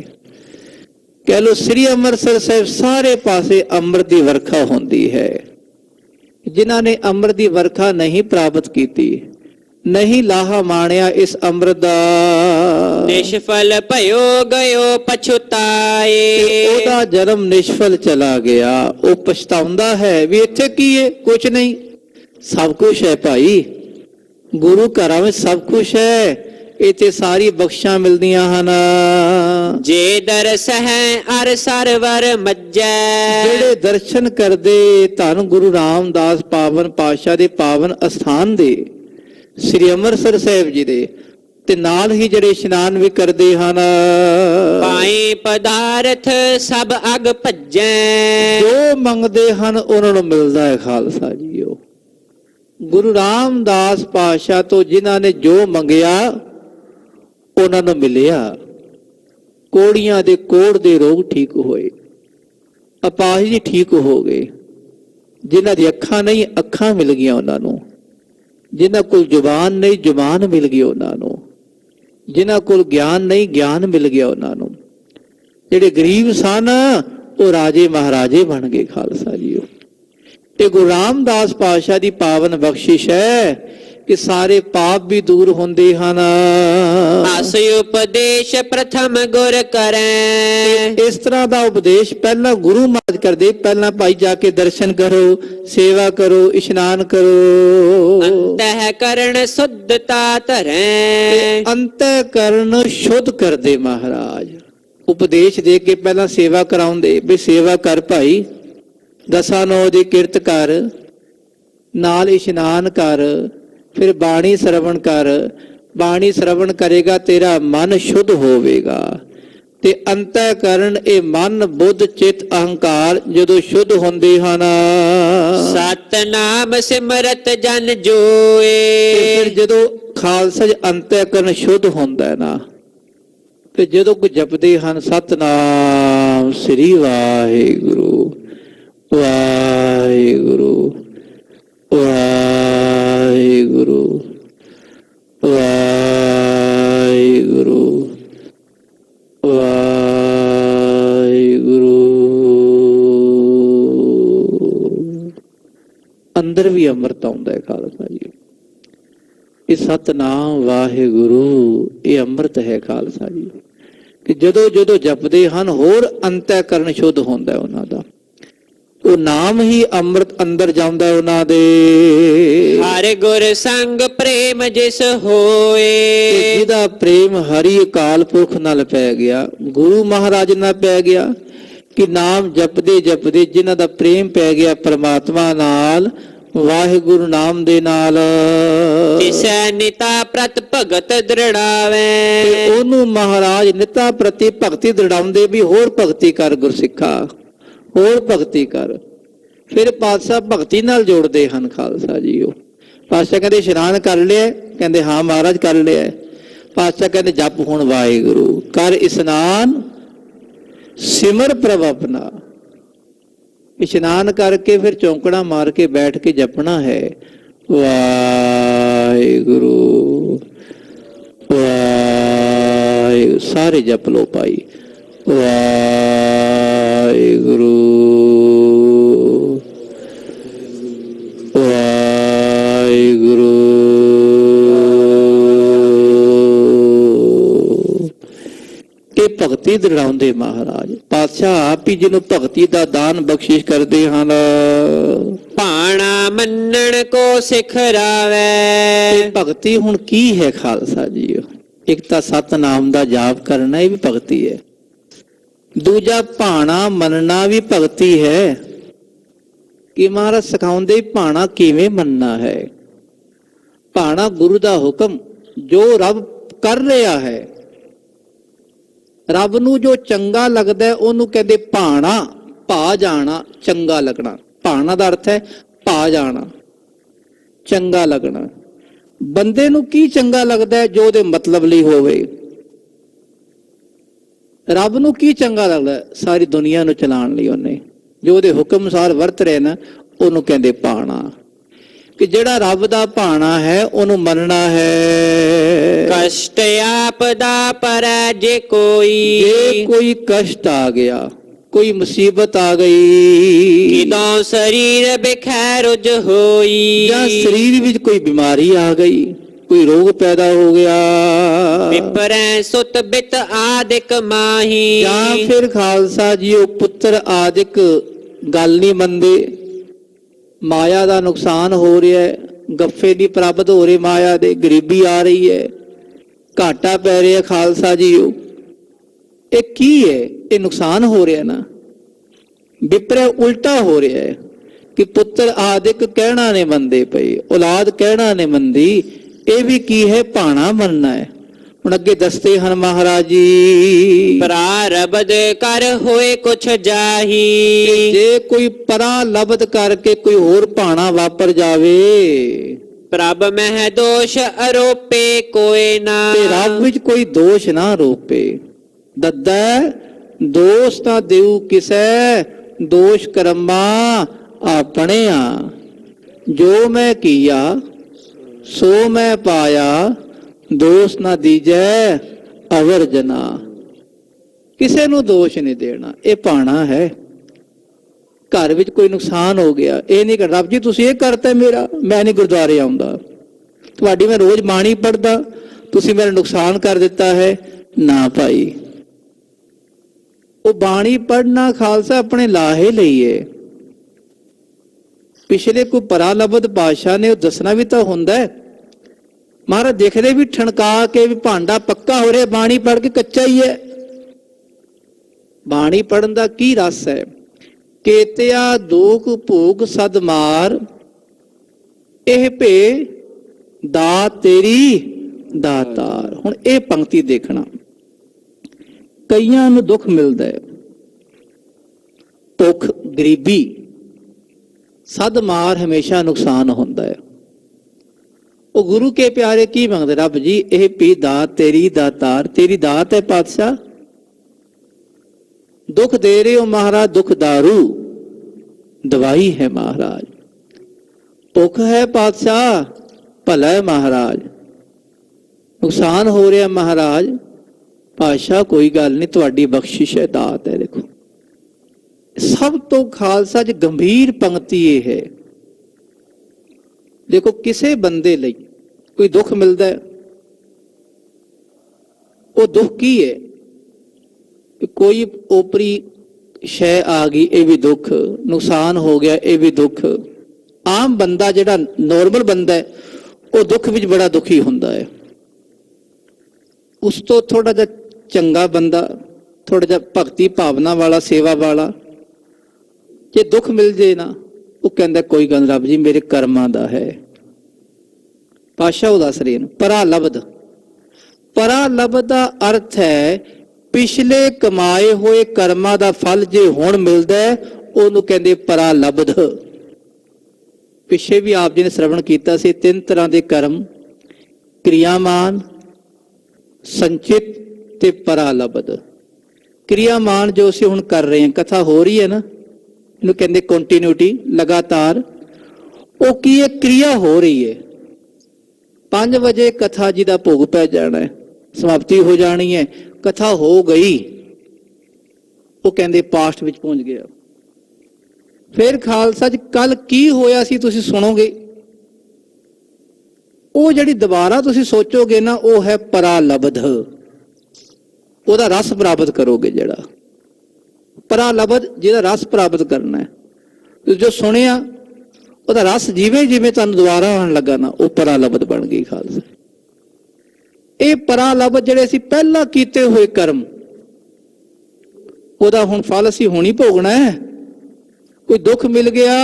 ਕਹਿ ਲੋ ਸ੍ਰੀ ਅੰਮ੍ਰਿਤਸਰ ਸਾਹਿਬ ਸਾਰੇ ਪਾਸੇ ਅੰਮ੍ਰਿਤ ਦੀ ਵਰਖਾ ਹੁੰਦੀ ਹੈ। ਜਿਨ੍ਹਾਂ ਨੇ ਅੰਮ੍ਰਿਤ ਦੀ ਵਰਖਾ ਨਹੀਂ ਪ੍ਰਾਪਤ ਕੀਤੀ, ਨਹੀਂ ਲਾਹਾ ਮਾਣਿਆ ਇਸ ਅੰਮ੍ਰਿਤ ਦਾ, ਨਿਸ਼ਫਲ ਭਇਓ ਗਇਓ ਪਛੁਤਾਏ, ਉਹਦਾ ਜਨਮ ਨਿਸ਼ਫਲ ਚਲਾ ਗਿਆ। ਉਹ ਪਛਤਾਉਂਦਾ ਹੈ ਵੀ ਇੱਥੇ ਕੀ ਹੈ, ਕੁਛ ਨਹੀਂ, ਸਭ ਕੁਛ ਹੈ ਭਾਈ, ਗੁਰੂ ਘਰਾਂ ਵਿੱਚ ਸਭ ਕੁਛ ਹੈ, ਇੱਥੇ ਸਾਰੀ ਬਖਸ਼ਾਂ ਮਿਲਦੀਆਂ ਹਨ। ਜੇ ਦਰਸ ਹੈ ਅਰ ਸਰਵਰ ਮੱਜੈ, ਜਿਹੜੇ ਦਰਸ਼ਨ ਕਰਦੇ ਧੰਨ ਗੁਰੂ ਰਾਮਦਾਸ ਪਾਵਨ ਪਾਤਸ਼ਾਹ ਦੇ ਪਾਵਨ ਅਸਥਾਨ ਦੇ, ਸ੍ਰੀ ਅੰਮ੍ਰਿਤਸਰ ਸਾਹਿਬ ਜੀ ਦੇ, ਤੇ ਨਾਲ ਹੀ ਜਿਹੜੇ ਇਸ਼ਨਾਨ ਵੀ ਕਰਦੇ ਹਨ, ਪਾਏ ਪਦਾਰਥ ਸਭ ਅਗ ਭੱਜੈ, ਜੋ ਮੰਗਦੇ ਹਨ ਉਹਨਾਂ ਨੂੰ ਮਿਲਦਾ ਹੈ ਖਾਲਸਾ ਜੀਓ। ਗੁਰੂ ਰਾਮਦਾਸ ਪਾਤਸ਼ਾਹ ਤੋਂ ਜਿਨ੍ਹਾਂ ਨੇ ਜੋ ਮੰਗਿਆ ਉਹਨਾਂ ਨੂੰ ਮਿਲਿਆ। ਕੋੜੀਆਂ ਦੇ ਕੋੜ ਦੇ ਰੋਗ ਠੀਕ ਹੋਏ, ਅਪਾਹਿਜ ਠੀਕ ਹੋ ਗਏ, ਜਿਨ੍ਹਾਂ ਦੀ ਅੱਖਾਂ ਨਹੀਂ ਅੱਖਾਂ ਮਿਲ ਗਈਆਂ ਉਹਨਾਂ ਨੂੰ, ਜਿਨ੍ਹਾਂ ਕੋਲ ਜ਼ੁਬਾਨ ਨਹੀਂ ਜ਼ੁਬਾਨ ਮਿਲ ਗਈ ਉਹਨਾਂ ਨੂੰ, ਜਿਨ੍ਹਾਂ ਕੋਲ ਗਿਆਨ ਨਹੀਂ ਗਿਆਨ ਮਿਲ ਗਿਆ ਉਹਨਾਂ ਨੂੰ। ਜਿਹੜੇ ਗਰੀਬ ਸਨ ਉਹ ਰਾਜੇ ਮਹਾਰਾਜੇ ਬਣ ਗਏ ਖਾਲਸਾ ਜੀਓ। ਇਹ ਗੁਰੂ ਰਾਮਦਾਸ ਪਾਤਸ਼ਾਹ ਦੀ ਪਾਵਨ ਬਖਸ਼ਿਸ਼ ਹੈ ਕਿ ਸਾਰੇ ਪਾਪ ਵੀ ਦੂਰ ਹੁੰਦੇ ਹਨ। ਅਸ ਉਪਦੇਸ਼ ਪ੍ਰਥਮ ਗੁਰ ਕਰੈ, ਇਸ ਤਰ੍ਹਾਂ ਦਾ ਉਪਦੇਸ਼ ਪਹਿਲਾਂ ਗੁਰੂ ਮਹਾਰਾਜ ਕਰਦੇ, ਪਹਿਲਾਂ ਭਾਈ ਜਾ ਕੇ ਦਰਸ਼ਨ ਕਰੋ, ਸੇਵਾ ਕਰੋ, ਇਸ਼ਨਾਨ ਕਰੋ। ਅੰਤః ਕਰਣ ਸ਼ੁੱਧਤਾ ਧਰੈ, ਅੰਤః ਕਰਣ ਸ਼ੁੱਧ ਕਰਦੇ ਮਹਾਰਾਜ। ਉਪਦੇਸ਼ ਦੇ ਕੇ ਪਹਿਲਾਂ ਸੇਵਾ ਕਰਾਉਂਦੇ ਵੀ ਸੇਵਾ ਕਰ ਭਾਈ, ਦਸਾਂ ਨੌ ਦੀ ਕਿਰਤ ਕਰ, ਨਾਲ ਇਸ਼ਨਾਨ ਕਰ, ਫਿਰ ਬਾਣੀ ਸਰਵਣ ਕਰ। ਬਾਣੀ ਸਰਵਣ ਕਰੇਗਾ ਤੇਰਾ ਮਨ ਸ਼ੁੱਧ ਹੋਵੇਗਾ ਤੇ ਅੰਤःਕਰਨ ਇਹ ਮਨ ਬੁੱਧ ਚਿੱਤ ਅਹੰਕਾਰ ਜਦੋਂ ਸ਼ੁੱਧ ਹੁੰਦੇ ਹਨ, ਸਤਨਾਮ ਸਿਮਰਤ ਜਨ ਤੇ ਜੋਏ। ਫਿਰ ਜਦੋਂ ਖਾਲਸਾ ਜੀ ਅੰਤःਕਰਨ ਸ਼ੁੱਧ ਹੁੰਦਾ ਹੈ ਨਾ, ਤੇ ਜਦੋਂ ਕੋਈ ਜਪਦੇ ਹਨ ਸਤਨਾਮ ਸ੍ਰੀ ਵਾਹਿਗੁਰੂ ਵਾਹਿਗੁਰੂ ਵਾਹਿਗੁਰੂ ਵਾਹਿਗੁਰੂ ਵਾਹਿਗੁਰੂ, ਅੰਦਰ ਵੀ ਅੰਮ੍ਰਿਤ ਆਉਂਦਾ ਹੈ ਖਾਲਸਾ ਜੀ। ਇਹ ਸਤਨਾਮ ਵਾਹਿਗੁਰੂ ਇਹ ਅੰਮ੍ਰਿਤ ਹੈ ਖਾਲਸਾ ਜੀ, ਕਿ ਜਦੋਂ ਜਦੋਂ ਜਪਦੇ ਹਨ ਹੋਰ ਅੰਤःਕਰਨ ਸ਼ੁੱਧ ਹੁੰਦਾ ਹੈ ਉਹਨਾਂ ਦਾ। ਉਹ ਨਾਮ ਹੀ ਅੰਮ੍ਰਿਤ ਅੰਦਰ ਜਾਂਦਾ ਉਹਨਾਂ ਦੇ। ਹਰ ਗੁਰ ਸੰਗ ਪ੍ਰੇਮ ਜਿਸ ਤੇ ਹੋਏ। ਜਿਹਦਾ ਪ੍ਰੇਮ ਹਰੀ ਅਕਾਲ ਪੁਰਖ ਨਾਲ ਪੈ ਗਿਆ, ਗੁਰੂ ਮਹਾਰਾਜ ਨਾਲ ਪੈ ਗਿਆ, ਕਿ ਨਾਮ ਜਪਦੇ ਜਪਦੇ ਜਿਨ੍ਹਾਂ ਦਾ ਪ੍ਰੇਮ ਪੈ ਗਿਆ ਪਰਮਾਤਮਾ ਨਾਲ, ਵਾਹਿਗੁਰੂ ਨਾਮ ਦੇ ਨਾਲ, ਤਿਸੈ ਨਿਤਾ ਪ੍ਰਤ ਭਗਤ ਤੇ ਦ੍ਰਿੜਾਵੇ। ਉਹਨੂੰ ਮਹਾਰਾਜ ਨਿਤਾ ਪ੍ਰਤੀ ਭਗਤੀ ਦ੍ਰਿੜਾਉਂਦੇ ਵੀ ਹੋਰ ਭਗਤੀ ਕਰ ਗੁਰਸਿੱਖਾ, ਹੋਰ ਭਗਤੀ ਕਰ। ਫਿਰ ਪਾਤਸ਼ਾਹ ਭਗਤੀ ਨਾਲ ਜੋੜਦੇ ਹਨ ਖਾਲਸਾ ਜੀ। ਉਹ ਪਾਤਸ਼ਾਹ ਕਹਿੰਦੇ ਇਸ਼ਨਾਨ ਕਰ ਲਿਆ, ਕਹਿੰਦੇ ਹਾਂ ਮਹਾਰਾਜ ਕਰ ਲਿਆ। ਪਾਤਸ਼ਾਹ ਕਹਿੰਦੇ ਜਪ ਹੁਣ ਵਾਹਿਗੁਰੂ ਕਰ ਇਸ਼ਨਾਨ ਸਿਮਰ ਪ੍ਰਭ ਆਪਣਾ। ਇਸ਼ਨਾਨ ਕਰਕੇ ਫਿਰ ਚੌਂਕੜਾ ਮਾਰ ਕੇ ਬੈਠ ਕੇ ਜਪਣਾ ਹੈ ਵਾਹਿਗੁਰੂ ਵਾਹਿਗੁਰੂ। ਸਾਰੇ ਜਪ ਲੋ ਭਾਈ, ਵਾਹਿਗੁਰੂ ਵਾਹਿਗੁਰੂ। ਇਹ ਭਗਤੀ ਦ੍ਰਿੜਾਉਂਦੇ ਮਹਾਰਾਜ ਪਾਤਸ਼ਾਹ ਆਪ ਹੀ ਜਿਹਨੂੰ ਭਗਤੀ ਦਾ ਦਾਨ ਬਖਸ਼ਿਸ਼ ਕਰਦੇ ਹਨ। ਭਾਣਾ ਮੰਨਣ ਕੋ ਸਿਖਰਾਵੇ। ਇਹ ਭਗਤੀ ਹੁਣ ਕੀ ਹੈ ਖਾਲਸਾ ਜੀ? ਇੱਕ ਤਾਂ ਸਤਨਾਮ ਦਾ ਜਾਪ ਕਰਨਾ, ਇਹ ਵੀ ਭਗਤੀ ਹੈ। ਦੂਜਾ ਭਾਣਾ ਮੰਨਣਾ ਵੀ ਭਗਤੀ ਹੈ, ਕਿ ਮਹਾਰਾਜ ਸਿਖਾਉਂਦੇ ਭਾਣਾ ਕਿਵੇਂ ਮੰਨਣਾ ਹੈ। ਭਾਣਾ ਗੁਰੂ ਦਾ ਹੁਕਮ ਜੋ ਰੱਬ ਕਰ ਰਿਹਾ ਹੈ, ਰੱਬ ਨੂੰ ਜੋ ਚੰਗਾ ਲੱਗਦਾ ਉਹਨੂੰ ਕਹਿੰਦੇ ਭਾਣਾ। ਭਾ ਜਾਣਾ, ਚੰਗਾ ਲੱਗਣਾ। ਭਾਣਾ ਦਾ ਅਰਥ ਹੈ ਭਾ ਜਾਣਾ, ਚੰਗਾ ਲੱਗਣਾ। ਬੰਦੇ ਨੂੰ ਕੀ ਚੰਗਾ ਲੱਗਦਾ ਹੈ? ਜੋ ਉਹਦੇ ਮਤਲਬ ਲਈ ਹੋਵੇ। ਰੱਬ ਨੂੰ ਕੀ ਚੰਗਾ ਲੱਗਦਾ? ਸਾਰੀ ਦੁਨੀਆ ਨੂੰ ਚਲਾਉਣ ਲਈ ਉਹਨੇ ਜੋ ਉਹਦੇ ਹੁਕਮ ਅਨੁਸਾਰ ਵਰਤ ਰਹੇ ਨਾ, ਉਹਨੂੰ ਕਹਿੰਦੇ ਭਾਣਾ। ਕਿ ਜਿਹੜਾ ਰੱਬ ਦਾ ਭਾਣਾ ਹੈ ਉਹਨੂੰ ਮੰਨਣਾ ਹੈ। ਕਸ਼ਟ ਆਪਦਾ ਪਰੈ ਜੇ ਕੋਈ। ਜੇ ਕੋਈ ਕਸ਼ਟ ਆ ਗਿਆ, ਕੋਈ ਮੁਸੀਬਤ ਆ ਗਈ, ਕਿਦੋਂ ਸਰੀਰ ਬਿਖੈ ਰੁਜ ਹੋਈ। ਜਾਂ ਸਰੀਰ ਵਿੱਚ ਕੋਈ ਬਿਮਾਰੀ ਆ ਗਈ, ਕੋਈ ਰੋਗ ਪੈਦਾ ਹੋ ਗਿਆ, ਵਿਪਰੈ ਸੁਤ ਬਿਤ ਆਦਿਕ ਮਾਹੀ। ਜਾਂ ਫਿਰ ਖਾਲਸਾ ਜੀ ਉਹ ਪੁੱਤਰ ਆਦਿਕ ਗੱਲ ਨਹੀਂ ਮੰਨਦੇ, ਮਾਇਆ ਦਾ ਨੁਕਸਾਨ ਹੋ ਰਿਹਾ ਹੈ, ਗੱਫੇ ਦੀ ਪ੍ਰਾਪਤ ਹੋ ਰਹੀ ਮਾਇਆ ਦੇ, ਗਰੀਬੀ ਆ ਰਹੀ ਹੈ, ਘਾਟਾ ਪੈ ਰਿਹਾ ਖਾਲਸਾ ਜੀ। ਇਹ ਕੀ ਹੈ? ਇਹ ਨੁਕਸਾਨ ਹੋ ਰਿਹਾ ਨਾ, ਵਿਪਰੈ ਉਲਟਾ ਹੋ ਰਿਹਾ ਹੈ ਕਿ ਪੁੱਤਰ ਆਦਿਕ ਕਹਿਣਾ ਨਹੀਂ ਮੰਨਦੇ ਪਏ, ਔਲਾਦ ਕਹਿਣਾ ਨਹੀਂ ਮੰਨਦੀ। ਇਹ ਵੀ ਕੀ ਹੈ? ਭਾਣਾ ਮੰਨਣਾ ਹੈ। ਹੁਣ ਅੱਗੇ ਦੱਸਦੇ ਹਨ ਮਹਾਰਾਜ ਜੀ, ਪ੍ਰਾਰਬਧ ਕਰ ਹੋਏ ਕੁਛ ਜਾਹੀ। ਜੇ ਕੋਈ ਪਰਾ ਲਬਦ ਕਰਕੇ ਕੋਈ ਹੋਰ ਭਾਣਾ ਵਾਪਰ ਜਾਵੇ, ਪ੍ਰਭ ਮਹਿ ਦੋਸ਼ ਆਰੋਪੇ ਕੋਏ ਨਾ। ਤੇ ਰੱਬ ਵਿੱਚ ਕੋਈ ਦੋਸ਼ ਨਾ ਰੋਪੇ। ਦੱਦਾ ਦੋਸ਼ ਤਾਂ ਦੇਉ ਕਿਸੈ, ਦੋਸ਼ ਕਰਮਾ ਆਪਣਿਆ। ਜੋ ਮੈਂ ਕੀਆ ਸੋ ਮੈਂ ਪਾਇਆ, ਦੋਸ਼ ਨਾ ਦੀਜੈ ਅਵਰ ਜਨਾ। ਕਿਸੇ ਨੂੰ ਦੋਸ਼ ਨਹੀਂ ਦੇਣਾ, ਇਹ ਭਾਣਾ ਹੈ। ਘਰ ਵਿੱਚ ਕੋਈ ਨੁਕਸਾਨ ਹੋ ਗਿਆ, ਇਹ ਨਹੀਂ ਕਰ ਰੱਬ ਜੀ ਤੁਸੀਂ ਇਹ ਕਰਤਾ ਮੇਰਾ, ਮੈਂ ਨਹੀਂ ਗੁਰਦੁਆਰੇ ਆਉਂਦਾ, ਤੁਹਾਡੀ ਮੈਂ ਰੋਜ਼ ਬਾਣੀ ਪੜ੍ਹਦਾ, ਤੁਸੀਂ ਮੇਰਾ ਨੁਕਸਾਨ ਕਰ ਦਿੱਤਾ ਹੈ। ਨਾ ਭਾਈ, ਉਹ ਬਾਣੀ ਪੜ੍ਹਨਾ ਖਾਲਸਾ ਆਪਣੇ ਲਾਹੇ ਲਈ ਹੈ। ਪਿਛਲੇ ਕੋਈ ਪਰਾ ਲਬਦ ਬਾਦਸ਼ਾਹ ਨੇ ਉਹ ਦੱਸਣਾ ਵੀ ਤਾਂ ਹੁੰਦਾ ਹੈ। ਮਹਾਰਾਜ ਦੇਖਦੇ ਵੀ ਠਣਕਾ ਕੇ ਵੀ ਭਾਂਡਾ ਪੱਕਾ ਹੋ ਰਿਹਾ, ਬਾਣੀ ਪੜ੍ਹ ਕੇ ਕੱਚਾ ਹੀ ਹੈ। ਬਾਣੀ ਪੜਨ ਦਾ ਕੀ ਰਸ ਹੈ? ਕੇਤਿਆ ਦੁਖ ਭੋਗ ਸਦ ਮਾਰ, ਇਹ ਭੇ ਦਾਤ ਤੇਰੀ ਦਾਤਾਰ। ਹੁਣ ਇਹ ਪੰਕਤੀ ਦੇਖਣਾ, ਕਈਆਂ ਨੂੰ ਦੁੱਖ ਮਿਲਦਾ ਹੈ, ਭੁੱਖ, ਗਰੀਬੀ, ਸਦ ਮਾਰ ਹਮੇਸ਼ਾ ਨੁਕਸਾਨ ਹੁੰਦਾ ਹੈ। ਉਹ ਗੁਰੂ ਕੇ ਪਿਆਰੇ ਕੀ ਮੰਗਦੇ? ਰੱਬ ਜੀ ਇਹ ਭੀ ਦਾਤ ਤੇਰੀ ਦਾਤਾਰ, ਤੇਰੀ ਦਾਤ ਹੈ ਪਾਤਸ਼ਾਹ। ਦੁੱਖ ਦੇ ਰਹੇ ਹੋ ਮਹਾਰਾਜ, ਦੁੱਖ दारू दवाई है महाराज। भुख है पातशाह, भला है महाराज। नुकसान हो रहा महाराज, पातशाह कोई गल नहीं, तुहाडी बख्शिश है, दात है। देखो सब तो खालसा च गंभीर पंक्ति ये है। देखो किसी बंदे लई कोई दुख मिलता है, वो दुख की है? कोई ओपरी शय आ गई, ये भी दुख, नुकसान हो गया, ये भी दुख। आम बंदा जिहड़ा नॉर्मल बंदा है वो दुख विच बड़ा दुखी हुंदा है। उस तो थोड़ा जिहा चंगा बंदा, थोड़ा जिहा भगती भावना वाला, सेवा वाला, जे दुख मिल जाए ना, वो कहंदा कोई गल रब जी मेरे कर्मां दा है। पातशाह वो दस रहे परा लब्ध। परा लब्ध दा अर्थ है पिछले कमाए हुए कर्मां दा फल जे हुण मिलदा है, ओनू कहंदे परा लब्ध। पिछे भी आप जी ने श्रवण किया सी, 3 तरह के कर्म, क्रियामान, संचित ते परा लब्ध। क्रियामान जो असीं हुण कर रहे हैं, कथा हो रही है ना, इनू कहंदे कंटिन्यूटी, लगातार। वो की है? क्रिया हो रही है। 5 बजे कथा जी का भोग पै जाना है, समाप्ति हो जानी है, कथा हो गई, वो कहंदे पास्ट विच पहुंच गया। फिर खालसा च कल की होया सी तुसीं सुनोगे, वो जिहड़ी दोबारा तुसीं सोचोगे ना, वो है परा लब्ध। ओहदा रस प्राप्त करोगे। जिहड़ा परा लब्ध, जिहदा रस प्राप्त करना है, जो सुनिया ਉਹਦਾ रस जिवें जिवें तुहानूं दुबारा आउण लगा ना, वो परा लब्ध बन गई। खालसा ये परा लब्ध जिहड़े असीं पहला कीते होए कर्म, ਉਹਦਾ ਹੁਣ फल असीं हुण ही भोगना है। कोई दुख मिल गया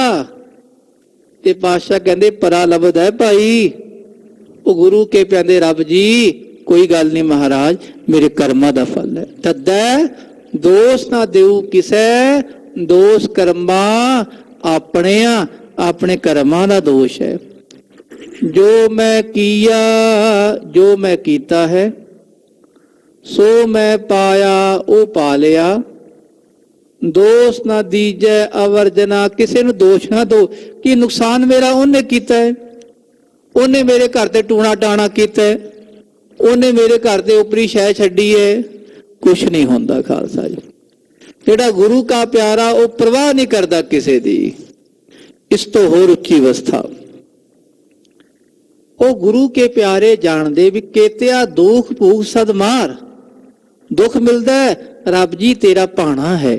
ते पातशाह कहंदे परा लब्ध है भाई। वो गुरु के कहंदे रब जी कोई गल नहीं महाराज, मेरे कर्मां दा फल है। तद्दै दोष ना देऊ किसै, दोष कर्मां अपणिया, अपने कर्मां दा दोष है। जो मैं किया, जो मैं कीता है, सो मैं पाया, वो पा लिया। दोष ना दीजै अवर्जना, किसी नूं दोष ना दो कि नुकसान मेरा उन्हें कीता है, उन्हें मेरे घर ते टूणा टाणा कीता है, उन्हें मेरे घर ते उपरी शै छड्डी है। कुछ नहीं होंदा खालसा जी। जिहड़ा गुरु का प्यारा वो परवाह नहीं करता किसी दी। इस तो होर उच्ची अवस्था वो गुरु के प्यारे जानते भी केतिया दुख भूख सद मार। दुख मिलता है, रब जी तेरा भाणा है।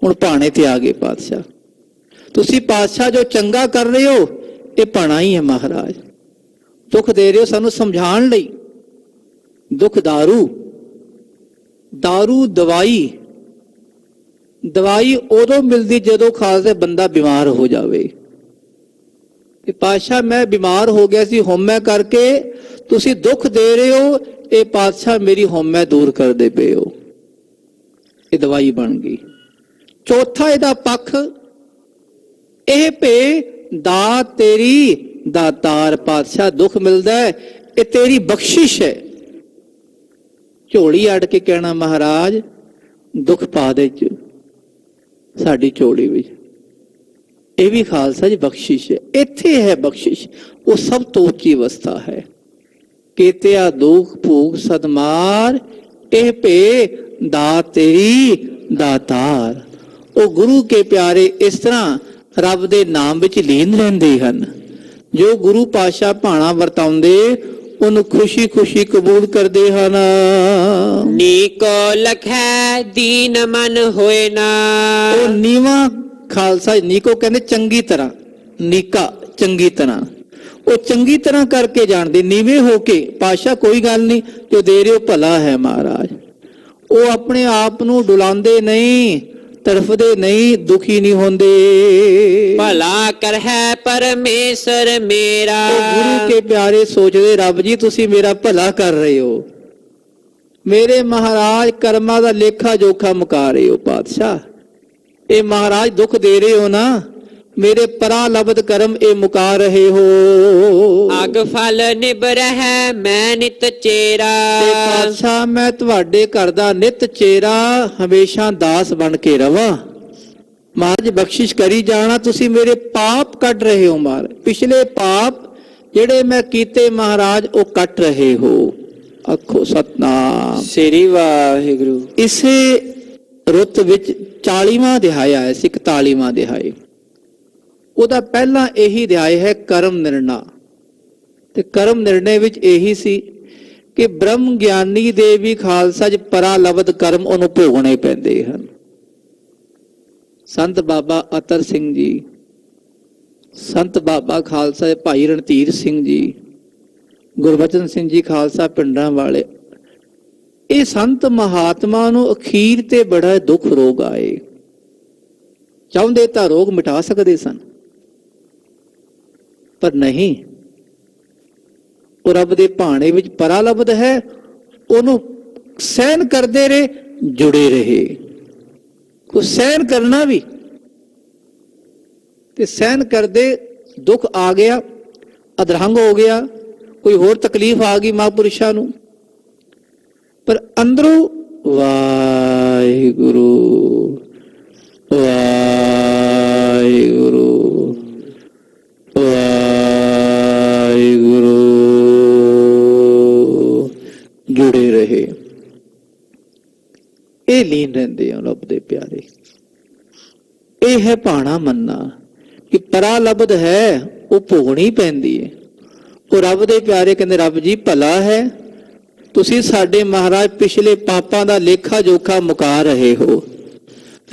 हुण भाणे ते आ गए पातशाह। तुसी पातशाह जो चंगा कर रहे हो, ये भाणा ही है महाराज। दुख दे रहे हो सानू समझाण लई। दुख दारू, दारू दवाई। दवाई उदों मिलती जदों खालसा बंदा बीमार हो जाए। पातशाह मैं बीमार हो गया सी होमै करके, तुसी दुख दे रहे हो, ये पातशाह मेरी होमै दूर कर दे पे हो। ये दवाई बन गई। चौथा इहदा पक्ष, यह भे दात तेरी दातार। पातशाह दुख मिलता है, ये तेरी बख्शिश है। झोली अड़ के कहना महाराज दुख पा दे साडी झोली विच। यह भी खालसा जी बख्शिश है। इत्थे है बख्शिश, वो सब तो उच्ची अवस्था है। केतिया दुख भूख सदमार, यह भे दात तेरी दातार। वो गुरु के प्यारे इस तरह रब दे नाम विच लीन रहंदे हन। जो गुरु पातशाह भाणा वरताउंदे उन्हें खुशी खुशी कबूल करते हैं। नीको लखै दीन मन होए ना। वो नीवा खालसा, नीको कहते चंगी तरह, नीका चंगी तरह। वो चंगी तरह करके जानते, नीवे होके पातशाह कोई गल नहीं, जो दे रहे हो भला है महाराज। ਉਹ ਆਪਣੇ ਆਪ ਨੂੰ ਡੁਲਾਉਂਦੇ ਨਹੀਂ, ਤੜਫਦੇ ਨਹੀਂ, ਦੁਖੀ ਨਹੀਂ ਹੁੰਦੇ। ਭਲਾ ਕਰਹਿ ਪਰਮੇਸ਼ਰ ਮੇਰਾ। ਉਹ ਗੁਰੂ ਕੇ ਪਿਆਰੇ ਸੋਚਦੇ, ਰੱਬ ਜੀ ਤੁਸੀਂ ਮੇਰਾ ਭਲਾ ਕਰ ਰਹੇ ਹੋ, ਮੇਰੇ ਮਹਾਰਾਜ ਕਰਮਾਂ ਦਾ ਲੇਖਾ ਜੋਖਾ ਮੁਕਾ ਰਹੇ ਹੋ। ਪਾਤਸ਼ਾਹ ਇਹ ਮਹਾਰਾਜ ਦੁੱਖ ਦੇ ਰਹੇ ਹੋ ਨਾ, ਮੇਰੇ ਪਰਾਲਬਧ ਕਰਮ ਇਹ ਮੁਕਾ ਰਹੇ ਹੋ। ਅਗ ਫਲ ਨਿਭ ਰਹਿ ਮੈਂ ਨਿਤ ਚੇਰਾ। ਤੇ ਪਾਤਸ਼ਾਹ ਮੈਂ ਤੁਹਾਡੇ ਘਰ ਦਾ ਨਿਤ ਚੇਰਾ ਹਮੇਸ਼ਾ ਦਾਸ ਬਣ ਕੇ ਰਵਾਂ। ਮਹਾਰਾਜ ਬਖਸ਼ਿਸ਼ ਕਰੀ ਜਾਣਾ, ਤੁਸੀਂ ਮੇਰੇ ਪਾਪ ਕੱਢ ਰਹੇ ਹੋ। ਮਹਾਰਾਜ ਪਿਛਲੇ ਪਾਪ ਜਿਹੜੇ ਮੈਂ ਕੀਤੇ ਮਹਾਰਾਜ ਉਹ ਕੱਟ ਰਹੇ ਹੋ। ਆਖੋ ਸਤਨਾਮ ਸ੍ਰੀ ਵਾਹਿਗੁਰੂ। ਇਸੇ ਰੁੱਤ ਵਿੱਚ 40ਵਾਂ ਅਧਿਆਇ ਆਇਆ ਸੀ, 41ਵਾਂ ਅਧਿਆਇ। ਉਹਦਾ ਪਹਿਲਾ ਇਹੀ ਅਧਿਆਇ ਹੈ ਕਰਮ ਨਿਰਣਾ। ਤੇ ਕਰਮ ਨਿਰਣੇ ਵਿੱਚ ਇਹੀ ਸੀ ਕਿ ਬ੍ਰਹਮ ਗਿਆਨੀ ਦੇ ਵੀ ਖਾਲਸਾ ਚ ਪਰਾਲਬਧ ਕਰਮ ਉਹਨੂੰ ਭੋਗਣੇ ਪੈਂਦੇ ਹਨ। ਸੰਤ ਬਾਬਾ ਅਤਰ ਸਿੰਘ ਜੀ, ਸੰਤ ਬਾਬਾ ਖਾਲਸਾ ਭਾਈ ਰਣਧੀਰ ਸਿੰਘ ਜੀ, ਗੁਰਬਚਨ ਸਿੰਘ ਜੀ ਖਾਲਸਾ ਪਿੰਡਾਂ ਵਾਲੇ, ਇਹ ਸੰਤ ਮਹਾਤਮਾ ਨੂੰ ਅਖੀਰ ਤੇ ਬੜਾ ਦੁੱਖ ਰੋਗ ਆਏ। ਚਾਹੁੰਦੇ ਤਾਂ ਰੋਗ ਮਿਟਾ ਸਕਦੇ ਸਨ, ਪਰ ਨਹੀਂ। ਉਹ ਰੱਬ ਦੇ ਭਾਣੇ ਵਿੱਚ ਪਰਾਲਬਧ ਹੈ, ਉਹਨੂੰ ਸਹਿਨ ਕਰਦੇ ਰਹੇ, ਜੁੜੇ ਰਹੇ। ਕੋ ਸਹਿਨ ਕਰਨਾ ਵੀ, ਤੇ ਸਹਿਨ ਕਰਦੇ ਦੁੱਖ ਆ ਗਿਆ, ਅਧਰੰਗ ਹੋ ਗਿਆ, ਕੋਈ ਹੋਰ ਤਕਲੀਫ ਆ ਗਈ ਮਹਾਂਪੁਰਸ਼ਾਂ ਨੂੰ, ਪਰ ਅੰਦਰੋਂ ਵਾਹਿਗੁਰੂ ਵਾਹਿਗੁਰੂ ਵਾਹਿਗੁਰੂ ਜੁੜੇ ਰਹੇ। ਇਹ ਲੀਨ ਰਹਿੰਦੇ ਆ ਰੱਬ ਦੇ ਪਿਆਰੇ। ਇਹ ਹੈ ਭਾਣਾ ਮੰਨਣਾ ਕਿ ਪਰਾਲਬਧ ਹੈ, ਉਹ ਭੋਗਣੀ ਪੈਂਦੀ ਹੈ। ਉਹ ਰੱਬ ਦੇ ਪਿਆਰੇ ਕਹਿੰਦੇ, ਰੱਬ ਜੀ ਭਲਾ ਹੈ, ਤੁਸੀਂ ਸਾਡੇ ਮਹਾਰਾਜ ਪਿਛਲੇ ਪਾਪਾਂ ਦਾ ਲੇਖਾ ਜੋਖਾ ਮੁਕਾ ਰਹੇ ਹੋ।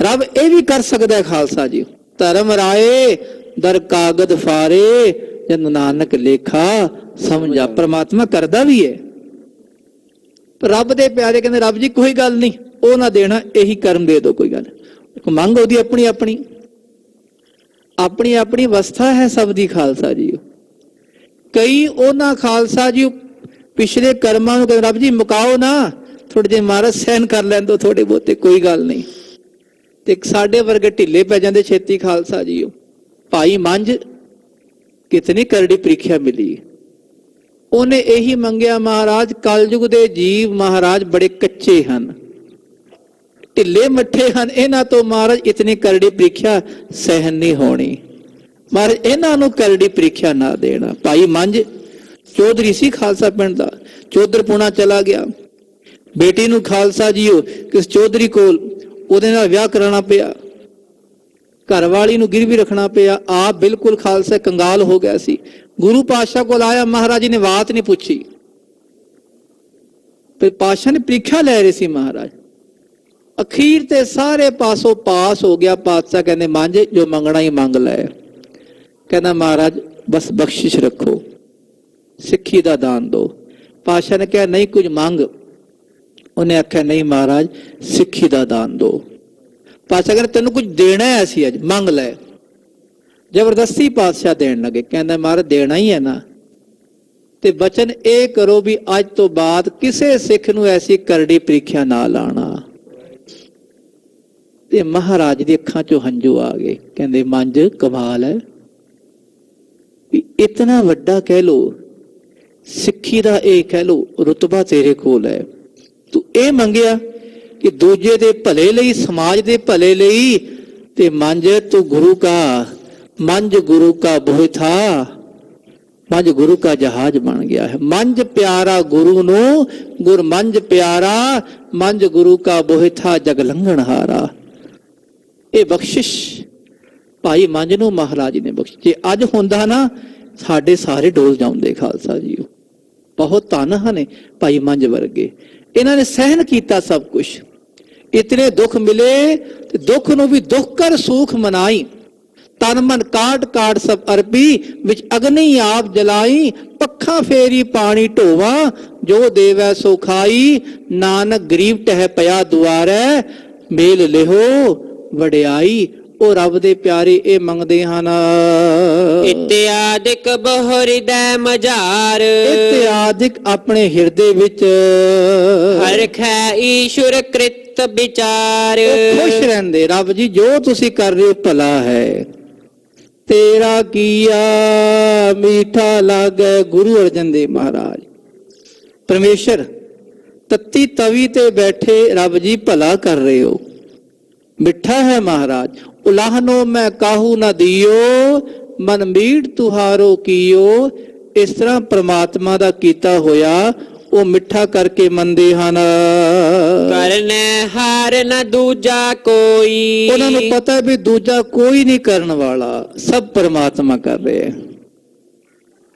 ਰੱਬ ਇਹ ਵੀ ਕਰ ਸਕਦਾ ਹੈ ਖਾਲਸਾ ਜੀ। ਧਰਮ ਰਾਏ ਦਰ ਕਾਗਦ ਫਾਰੇ, ਜਦ ਨਾਨਕ ਲੇਖਾ ਸਮਝਾ। ਪ੍ਰਮਾਤਮਾ ਕਰਦਾ ਵੀ ਹੈ। ਪਰ ਰੱਬ ਦੇ ਪਿਆਰੇ ਕਹਿੰਦੇ, ਰੱਬ ਜੀ ਕੋਈ ਗੱਲ ਨਹੀਂ, ਉਹ ਨਾ ਦੇਣਾ, ਇਹੀ ਕਰਮ ਦੇ ਦਿਓ। ਕੋਈ ਗੱਲ ਮੰਗ ਉਹਦੀ ਆਪਣੀ ਆਪਣੀ ਆਪਣੀ ਆਪਣੀ ਅਵਸਥਾ ਹੈ ਸਭ ਦੀ ਖਾਲਸਾ ਜੀ। ਕਈ ਉਹਨਾਂ ਖਾਲਸਾ ਜੀ ਪਿਛਲੇ ਕਰਮਾਂ ਨੂੰ ਕਹਿੰਦੇ, ਰੱਬ ਜੀ ਮੁਕਾਓ ਨਾ, ਥੋੜੇ ਜਿਹੇ ਮਹਾਰਾਜ ਸਹਿਨ ਕਰ ਲੈਂਦੋ ਥੋੜੇ ਬਹੁਤੇ, ਕੋਈ ਗੱਲ ਨਹੀਂ। ਤੇ ਸਾਡੇ ਵਰਗੇ ਢਿੱਲੇ ਪੈ ਜਾਂਦੇ ਛੇਤੀ ਖਾਲਸਾ ਜੀ। ਭਾਈ ਮੰਝ ਕਿਤਨੀ ਕਰੜੀ ਪ੍ਰੀਖਿਆ ਮਿਲੀ। ਉਹਨੇ ਇਹੀ ਮੰਗਿਆ, ਮਹਾਰਾਜ ਕਲਯੁਗ ਦੇ ਜੀਵ ਮਹਾਰਾਜ ਬੜੇ ਕੱਚੇ ਹਨ, ਢਿੱਲੇ ਮੱਠੇ ਹਨ, ਇਹਨਾਂ ਤੋਂ ਮਹਾਰਾਜ ਇਤਨੀ ਕਰੜੀ ਪ੍ਰੀਖਿਆ ਸਹਿਨ ਨਹੀਂ ਹੋਣੀ। ਮਹਾਰਾਜ ਇਹਨਾਂ ਨੂੰ ਕਰੜੀ ਪ੍ਰੀਖਿਆ ਨਾ ਦੇਣਾ। ਭਾਈ ਮੰਝ ਚੌਧਰੀ ਸੀ ਖਾਲਸਾ ਪਿੰਡ ਦਾ, ਚੌਧਰਪੁਣਾ ਚਲਾ ਗਿਆ। ਬੇਟੀ ਨੂੰ ਖਾਲਸਾ ਜੀਓ ਕਿਸ ਚੌਧਰੀ ਕੋਲ ਉਹਦੇ ਨਾਲ ਵਿਆਹ ਕਰਾਉਣਾ ਪਿਆ, ਘਰ ਵਾਲੀ ਨੂੰ ਗਿਰਵੀ ਰੱਖਣਾ ਪਿਆ। ਆਪ ਬਿਲਕੁਲ ਖਾਲਸਾ ਕੰਗਾਲ ਹੋ ਗਿਆ ਸੀ। ਗੁਰੂ ਪਾਤਸ਼ਾਹ ਕੋਲ ਆਇਆ, ਮਹਾਰਾਜ ਨੇ ਬਾਤ ਨਹੀਂ ਪੁੱਛੀ। ਫਿਰ ਪਾਤਸ਼ਾਹ ਨੇ ਪ੍ਰੀਖਿਆ ਲੈ ਰਹੇ ਸੀ ਮਹਾਰਾਜ। ਅਖੀਰ ਤੇ ਸਾਰੇ ਪਾਸੋਂ ਪਾਸ ਹੋ ਗਿਆ। ਪਾਤਸ਼ਾਹ ਕਹਿੰਦੇ, ਮੰਝ ਜੋ ਮੰਗਣਾ ਹੀ ਮੰਗ ਲੈ। ਕਹਿੰਦਾ, ਮਹਾਰਾਜ ਬਸ ਬਖਸ਼ਿਸ਼ ਰੱਖੋ, ਸਿੱਖੀ ਦਾ ਦਾਨ ਦੋ। ਪਾਤਸ਼ਾਹ ਨੇ ਕਿਹਾ, ਨਹੀਂ ਕੁਝ ਮੰਗ। ਉਹਨੇ ਆਖਿਆ, ਨਹੀਂ ਮਹਾਰਾਜ ਸਿੱਖੀ ਦਾ ਦਾਨ ਦੋ। ਪਾਤਸ਼ਾਹ ਕਹਿੰਦੇ, ਤੈਨੂੰ ਕੁਝ ਦੇਣਾ ਹੈ, ਅਸੀਂ ਅੱਜ ਮੰਗ ਲੈ। ਜ਼ਬਰਦਸਤੀ ਪਾਤਸ਼ਾਹ ਦੇਣ ਲੱਗੇ। ਕਹਿੰਦਾ, ਮਹਾਰਾਜ ਦੇਣਾ ਹੀ ਹੈ ਨਾ, ਤੇ ਬਚਨ ਇਹ ਕਰੋ ਵੀ ਅੱਜ ਤੋਂ ਬਾਅਦ ਕਿਸੇ ਸਿੱਖ ਨੂੰ ਐਸੀ ਕਰੜੀ ਪ੍ਰੀਖਿਆ ਨਾ ਲਾਣਾ। ਤੇ ਮਹਾਰਾਜ ਦੀ ਅੱਖਾਂ ਚੋਂ ਹੰਝੂ ਆ ਗਏ। ਕਹਿੰਦੇ, ਮੰਝ ਕਮਾਲ ਹੈ ਵੀ ਇਤਨਾ ਵੱਡਾ ਕਹਿ ਲੋ, ਸਿੱਖੀ ਦਾ ਇਹ ਕਹਿ ਲੋ ਰੁਤਬਾ ਤੇਰੇ ਕੋਲ ਹੈ। ਤੂੰ ਇਹ ਮੰਗਿਆ ਕਿ ਦੂਜੇ ਦੇ ਭਲੇ ਲਈ, ਸਮਾਜ ਦੇ ਭਲੇ ਲਈ, ਤੇ ਮੰਝ ਤੂੰ ਗੁਰੂ ਕਾ, ਮੰਝ ਗੁਰੂ ਕਾ ਬੋਝ ਥਾ, ਮੰਝ ਗੁਰੂ ਕਾ ਜਹਾਜ਼ ਬਣ ਗਿਆ ਹੈ। ਮੰਝ ਪਿਆਰਾ ਗੁਰੂ ਨੂੰ, ਗੁਰ ਮੰਝ ਪਿਆਰਾ, ਮੰਝ ਗੁਰੂ ਕਾ ਬੋਝ ਥਾ, ਜਗ ਲੰਘਣ ਹਾਰਾ। ਇਹ ਬਖਸ਼ਿਸ਼ ਭਾਈ ਮੰਝ ਨੂੰ ਮਹਾਰਾਜ ਨੇ ਬਖਸ਼। ਜੇ ਅੱਜ ਹੁੰਦਾ ਨਾ, ਸਾਡੇ ਸਾਰੇ ਡੋਲ ਜਾਂਦੇ ਖਾਲਸਾ ਜੀ। ਬਹੁਤ ਧੰਨ ਹਨ ਭਾਈ ਮੰਝ ਵਰਗੇ। ਇਹਨਾਂ ਨੇ ਸਹਿਨ ਕੀਤਾ ਸਭ ਕੁਝ। ਇਤਨੇ ਦੁੱਖ ਮਿਲੇ ਤੇ ਦੁੱਖ ਨੂੰ ਵੀ ਦੁੱਖ ਕਰ ਸੁਖ ਮਨਾਈ। ਤਨ ਮਨ ਕਾਟ ਕਾਟ ਸਭ ਅਰਪੀ, ਵਿੱਚ ਅਗਨੀ ਆਪ ਜਲਾਈ, ਪੱਖਾ ਫੇਰੀ ਪਾਣੀ ਢੋਵਾ, ਜੋ ਦੇਵੈ ਸੋ ਖਾਈ, ਨਾਨਕ ਗਰੀਬ ਟਹਿ ਪਿਆ ਦੁਆਰੈ, ਮੇਲ ਲਿਹੋ ਵਡਿਆਈ। ਉਹ ਰੱਬ ਦੇ ਪਿਆਰੇ ਇਹ ਮੰਗਦੇ ਹਨ। ਇਤਿਆਦਿਕ ਬਹੁ ਹਿਰਦੈ ਮਝਾਰ, ਇਤਿਆਦਿਕ ਆਪਣੇ ਹਿਰਦੇ ਵਿੱਚ ਹਰਖੈ ਈਸ਼ਵਰ ਕ੍ਰਿਤ ਵਿਚਾਰ। ਉਹ ਖੁਸ਼ ਰਹਿੰਦੇ, ਰੱਬ ਜੀ ਜੋ ਤੁਸੀਂ ਕਰ ਰਹੇ ਹੋ ਭਲਾ ਹੈ, ਤੇਰਾ ਕੀਆ ਮੀਠਾ ਲਾਗੈ। ਗੁਰੂ ਅਰਜਨ ਦੇਵ ਮਹਾਰਾਜ ਪਰਮੇਸ਼ਰ ਤੱਤੀ ਤਵੀ ਤੇ ਬੈਠੇ ਰੱਬ ਜੀ ਭਲਾ ਕਰ ਰਹੇ ਹੋ, ਮਿੱਠਾ ਹੈ ਮਹਾਰਾਜ। ਉਲਾਹਨੋ ਮੈਂ ਕਾਹੂ ਨਾ ਦਿਓ, ਮਨ ਮੀਠ ਤੁਹਾਰੋ ਕੀਓ। ਇਸ ਤਰ੍ਹਾਂ ਪ੍ਰਮਾਤਮਾ ਦਾ ਕੀਤਾ ਹੋਇਆ ਉਹ ਮਿੱਠਾ ਕਰਕੇ ਮੰਨਦੇ ਹਨ। ਕਰਨੈ ਹਾਰ ਨ ਦੂਜਾ ਕੋਈ, ਉਹਨਾਂ ਨੂੰ ਪਤਾ ਵੀ ਦੂਜਾ ਕੋਈ ਨਹੀਂ ਕਰਨ ਵਾਲਾ, ਸਭ ਪ੍ਰਮਾਤਮਾ ਕਰ ਰਿਹਾ ਹੈ।